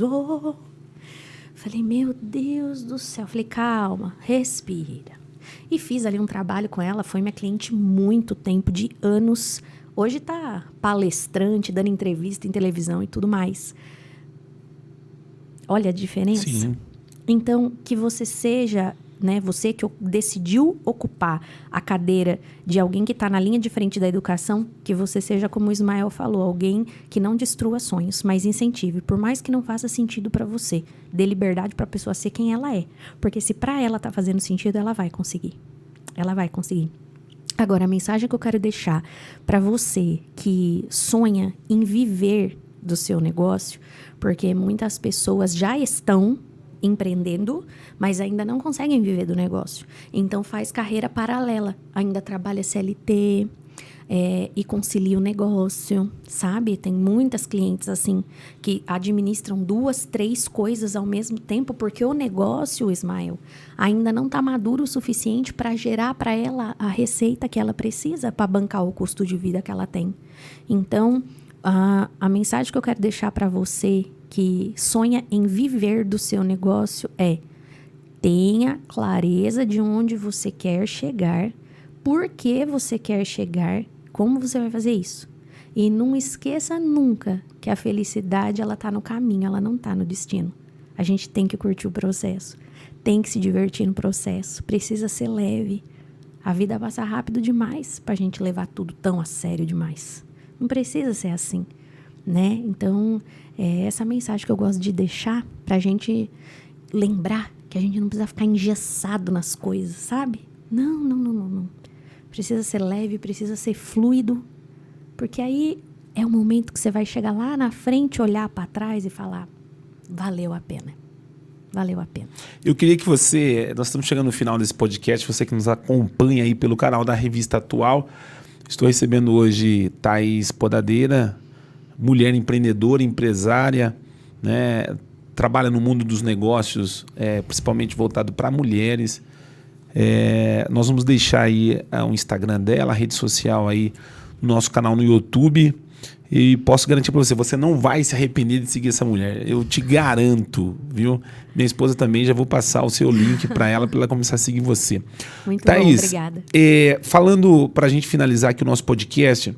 Falei, meu Deus do céu. Falei, calma, respira. E fiz ali um trabalho com ela. Foi minha cliente muito tempo, de anos. Hoje tá palestrante, dando entrevista em televisão e tudo mais. Olha a diferença? Sim. Então, que você seja, né, você que decidiu ocupar a cadeira de alguém que está na linha de frente da educação, que você seja, como o Ismael falou, alguém que não destrua sonhos, mas incentive. Por mais que não faça sentido para você, dê liberdade para a pessoa ser quem ela é. Porque se para ela tá fazendo sentido, ela vai conseguir. Ela vai conseguir. Agora, a mensagem que eu quero deixar para você que sonha em viver do seu negócio, porque muitas pessoas já estão empreendendo, mas ainda não conseguem viver do negócio. Então faz carreira paralela, ainda trabalha CLT, e concilia o negócio, sabe? Tem muitas clientes, assim, que administram 2, 3 coisas ao mesmo tempo, porque o negócio, Ismael, ainda não está maduro o suficiente para gerar para ela a receita que ela precisa para bancar o custo de vida que ela tem. Então, a mensagem que eu quero deixar para você que sonha em viver do seu negócio é: tenha clareza de onde você quer chegar, por que você quer chegar, como você vai fazer isso. E não esqueça nunca que a felicidade, ela tá no caminho, ela não tá no destino. A gente tem que curtir o processo, tem que se divertir no processo, precisa ser leve. A vida passa rápido demais pra gente levar tudo tão a sério demais. Não precisa ser assim, né? Então, é essa mensagem que eu gosto de deixar pra gente lembrar que a gente não precisa ficar engessado nas coisas, sabe? Não. Precisa ser leve, precisa ser fluido, porque aí é o momento que você vai chegar lá na frente, olhar para trás e falar: valeu a pena. Valeu a pena. Eu queria que você, nós estamos chegando no final desse podcast, você que nos acompanha aí pelo canal da Revista Atual. Estou recebendo hoje Thaís Podadeira, mulher empreendedora, empresária, né? Trabalha no mundo dos negócios, principalmente voltado para mulheres. Nós vamos deixar aí o Instagram dela, a rede social aí, no nosso canal no YouTube. E posso garantir para você, você não vai se arrepender de seguir essa mulher. Eu te garanto, viu? Minha esposa também, já vou passar o seu link para ela começar a seguir você. Muito Thaís, bom, obrigada. Falando, para a gente finalizar aqui o nosso podcast,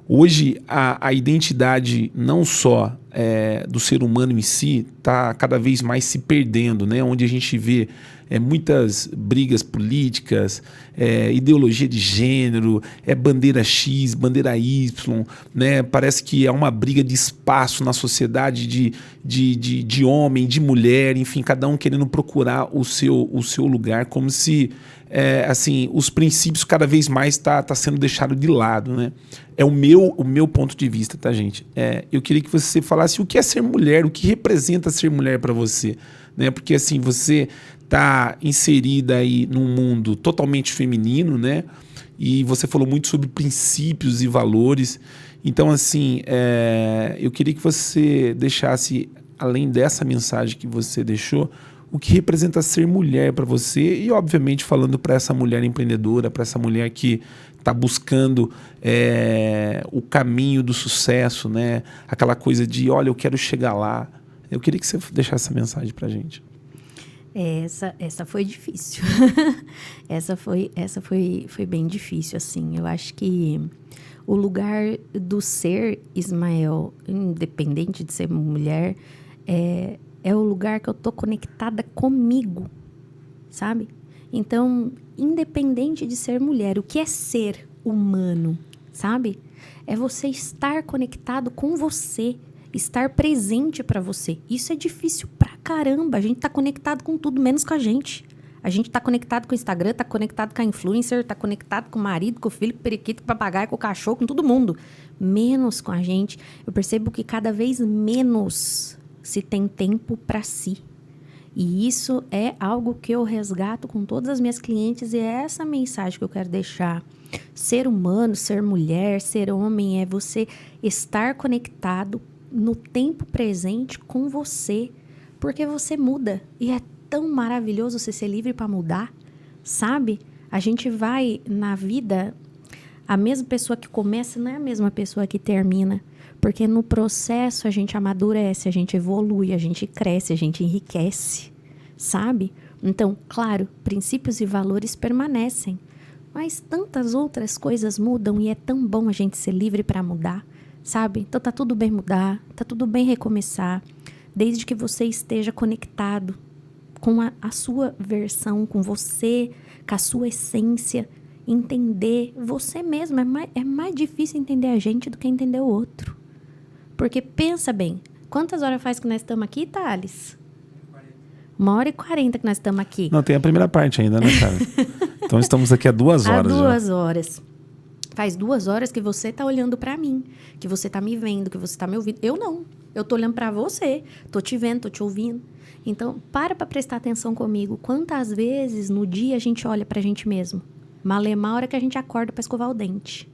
hoje a identidade não só do ser humano em si está cada vez mais se perdendo, né? Onde a gente vê muitas brigas políticas, ideologia de gênero, bandeira X, bandeira Y, né? Parece que é uma briga de espaço na sociedade de homem, de mulher, enfim, cada um querendo procurar o seu lugar, como se assim, os princípios cada vez mais tá sendo deixado de lado, né? É o meu ponto de vista, tá, gente? Eu queria que você falasse o que é ser mulher, o que representa ser mulher para você, né? Porque assim, você tá inserida aí num mundo totalmente feminino, né? E você falou muito sobre princípios e valores. Então, assim, eu queria que você deixasse, além dessa mensagem que você deixou, o que representa ser mulher para você e, obviamente, falando para essa mulher empreendedora, para essa mulher que está buscando o caminho do sucesso, né? Aquela coisa de, olha, eu quero chegar lá. Eu queria que você deixasse essa mensagem para a gente. Essa foi difícil. essa foi bem difícil, assim. Eu acho que o lugar do ser, Ismael, independente de ser mulher, é o lugar que eu tô conectada comigo, sabe? Então, independente de ser mulher, o que é ser humano, sabe? É você estar conectado com você, estar presente pra você. Isso é difícil pra caramba. A gente tá conectado com tudo, menos com a gente. A gente tá conectado com o Instagram, tá conectado com a influencer, tá conectado com o marido, com o filho, com o periquito, com o papagaio, com o cachorro, com todo mundo. Menos com a gente. Eu percebo que cada vez menos se tem tempo para si. E isso é algo que eu resgato com todas as minhas clientes e é essa mensagem que eu quero deixar. Ser humano, ser mulher, ser homem é você estar conectado no tempo presente com você, porque você muda e é tão maravilhoso você ser livre para mudar, sabe? A gente vai na vida, a mesma pessoa que começa não é a mesma pessoa que termina. Porque no processo a gente amadurece, a gente evolui, a gente cresce, a gente enriquece, sabe? Então, claro, princípios e valores permanecem, mas tantas outras coisas mudam e é tão bom a gente ser livre para mudar, sabe? Então tá tudo bem mudar, tá tudo bem recomeçar, desde que você esteja conectado com a sua versão, com você, com a sua essência, entender você mesmo. É mais difícil entender a gente do que entender o outro. Porque pensa bem, quantas horas faz que nós estamos aqui, Thales? 1h40 que nós estamos aqui. Não, tem a primeira parte ainda, né, cara? Então estamos aqui há 2 horas. Há 2 horas. Faz 2 horas que você tá olhando pra mim, que você tá me vendo, que você tá me ouvindo. Eu não. Eu tô olhando pra você, tô te vendo, tô te ouvindo. Então, para prestar atenção comigo. Quantas vezes no dia a gente olha pra gente mesmo? Malemar a hora que a gente acorda pra escovar o dente.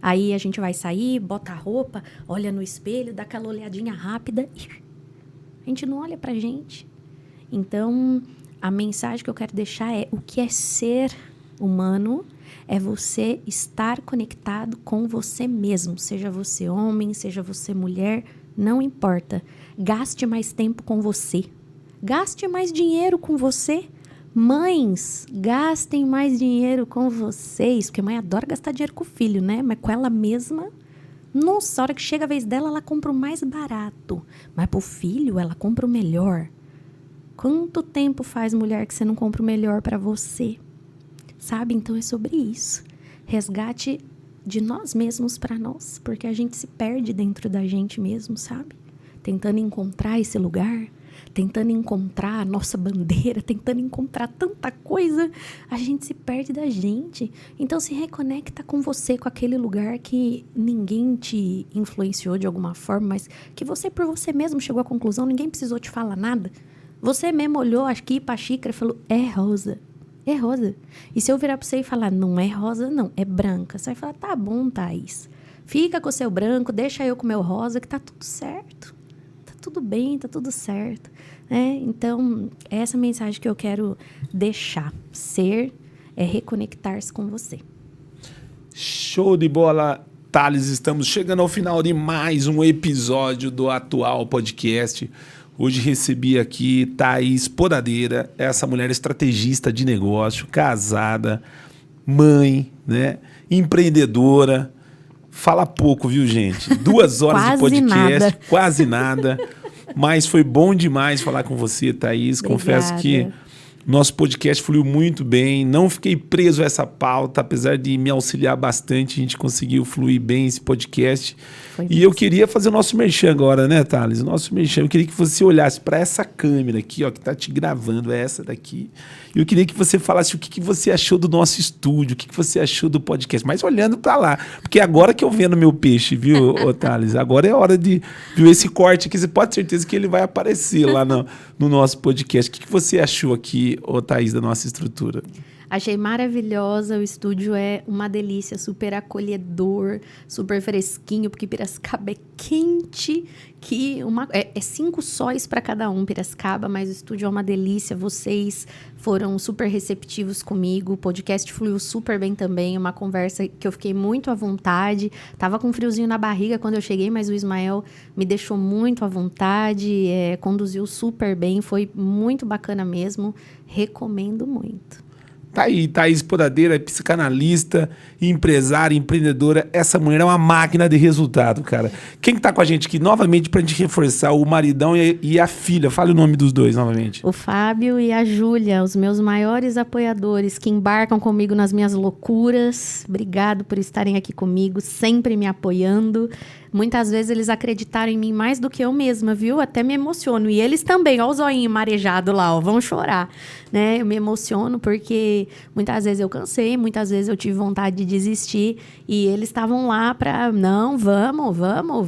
Aí a gente vai sair, bota a roupa, olha no espelho, dá aquela olhadinha rápida. A gente não olha pra gente. Então, a mensagem que eu quero deixar é: o que é ser humano é você estar conectado com você mesmo. Seja você homem, seja você mulher, não importa. Gaste mais tempo com você. Gaste mais dinheiro com você. Mães, gastem mais dinheiro com vocês, porque mãe adora gastar dinheiro com o filho, né? Mas com ela mesma, nossa, a hora que chega a vez dela, ela compra o mais barato. Mas pro filho, ela compra o melhor. Quanto tempo faz, mulher, que você não compra o melhor pra você? Sabe? Então é sobre isso. Resgate de nós mesmos pra nós, porque a gente se perde dentro da gente mesmo, sabe? Tentando encontrar esse lugar, tentando encontrar a nossa bandeira, tentando encontrar tanta coisa, a gente se perde da gente. Então se reconecta com você, com aquele lugar que ninguém te influenciou de alguma forma, mas que você por você mesmo chegou à conclusão, ninguém precisou te falar nada. Você mesmo olhou aqui pra xícara e falou: é rosa. É rosa. E se eu virar pra você e falar: não é rosa, não, é branca, você vai falar: tá bom, Thaís. Fica com o seu branco, deixa eu com o meu rosa, que tá tudo certo. Tudo bem, tá tudo certo, né? Então, é essa mensagem que eu quero deixar. Ser é reconectar-se com você. Show de bola, Thales. Estamos chegando ao final de mais um episódio do Atual Podcast. Hoje recebi aqui Thaís Podadeira, essa mulher estrategista de negócio, casada, mãe, né? Empreendedora. Fala pouco, viu, gente? 2 horas de podcast, quase nada. Mas foi bom demais falar com você, Thaís. Obrigada. Confesso que nosso podcast fluiu muito bem. Não fiquei preso a essa pauta, apesar de me auxiliar bastante. A gente conseguiu fluir bem esse podcast. E eu queria fazer o nosso merchan agora, né, Thales? O nosso merchan. Eu queria que você olhasse para essa câmera aqui, ó, que tá te gravando, é essa daqui. E eu queria que você falasse o que você achou do nosso estúdio, o que você achou do podcast. Mas olhando para lá, porque agora que eu vendo meu peixe, viu, Thales? Agora é hora de ver esse corte aqui. Você pode ter certeza que ele vai aparecer lá no nosso podcast. O que você achou aqui, Thaís, da nossa estrutura? Achei maravilhosa, o estúdio é uma delícia, super acolhedor, super fresquinho, porque Piracicaba é quente, que é 5 sóis para cada um, Piracicaba, mas o estúdio é uma delícia, vocês foram super receptivos comigo, o podcast fluiu super bem também, uma conversa que eu fiquei muito à vontade, tava com um friozinho na barriga quando eu cheguei, mas o Ismael me deixou muito à vontade, conduziu super bem, foi muito bacana mesmo, recomendo muito. Tá aí, Thaís Podadeira, psicanalista, empresária, empreendedora. Essa mulher é uma máquina de resultado, cara. Quem tá com a gente aqui, novamente, pra gente reforçar, o maridão e a filha. Fale o nome dos dois, novamente. O Fábio e a Júlia, os meus maiores apoiadores, que embarcam comigo nas minhas loucuras. Obrigado por estarem aqui comigo, sempre me apoiando. Muitas vezes eles acreditaram em mim mais do que eu mesma, viu? Até me emociono. E eles também, ó o zoinho marejado lá, ó, vão chorar, né? Eu me emociono porque muitas vezes eu cansei, muitas vezes eu tive vontade de desistir e eles estavam lá pra, não, vamos,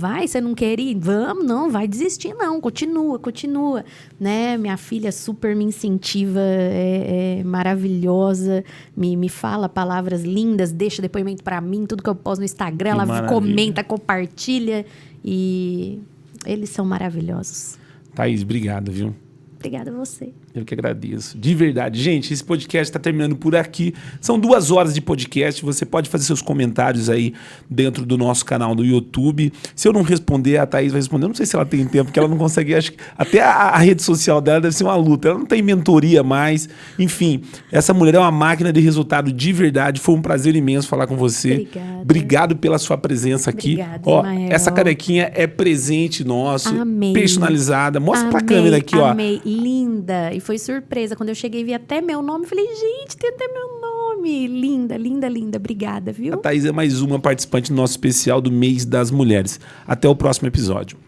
vai, você não quer ir? Vamos, não, vai desistir não, continua, né? Minha filha super me incentiva, é maravilhosa, me fala palavras lindas, deixa depoimento pra mim, tudo que eu posto no Instagram, ela comenta, compartilha. E eles são maravilhosos. Thaís, obrigado, viu? Obrigada a você. Eu que agradeço. De verdade. Gente, esse podcast está terminando por aqui. São 2 horas de podcast. Você pode fazer seus comentários aí dentro do nosso canal do YouTube. Se eu não responder, a Thaís vai responder. Eu não sei se ela tem tempo, porque ela não consegue. Acho que até a rede social dela deve ser uma luta. Ela não tem mentoria mais. Enfim, essa mulher é uma máquina de resultado de verdade. Foi um prazer imenso falar com você. Obrigada. Obrigado pela sua presença aqui. Obrigada, ó, Ismael. essa canequinha é presente nosso. Amei. Personalizada. Mostra pra câmera aqui, ó. Amei. Linda. E foi surpresa. Quando eu cheguei e vi até meu nome, falei, gente, tem até meu nome. Linda. Obrigada, viu? A Thaís é mais uma participante do nosso especial do Mês das Mulheres. Até o próximo episódio.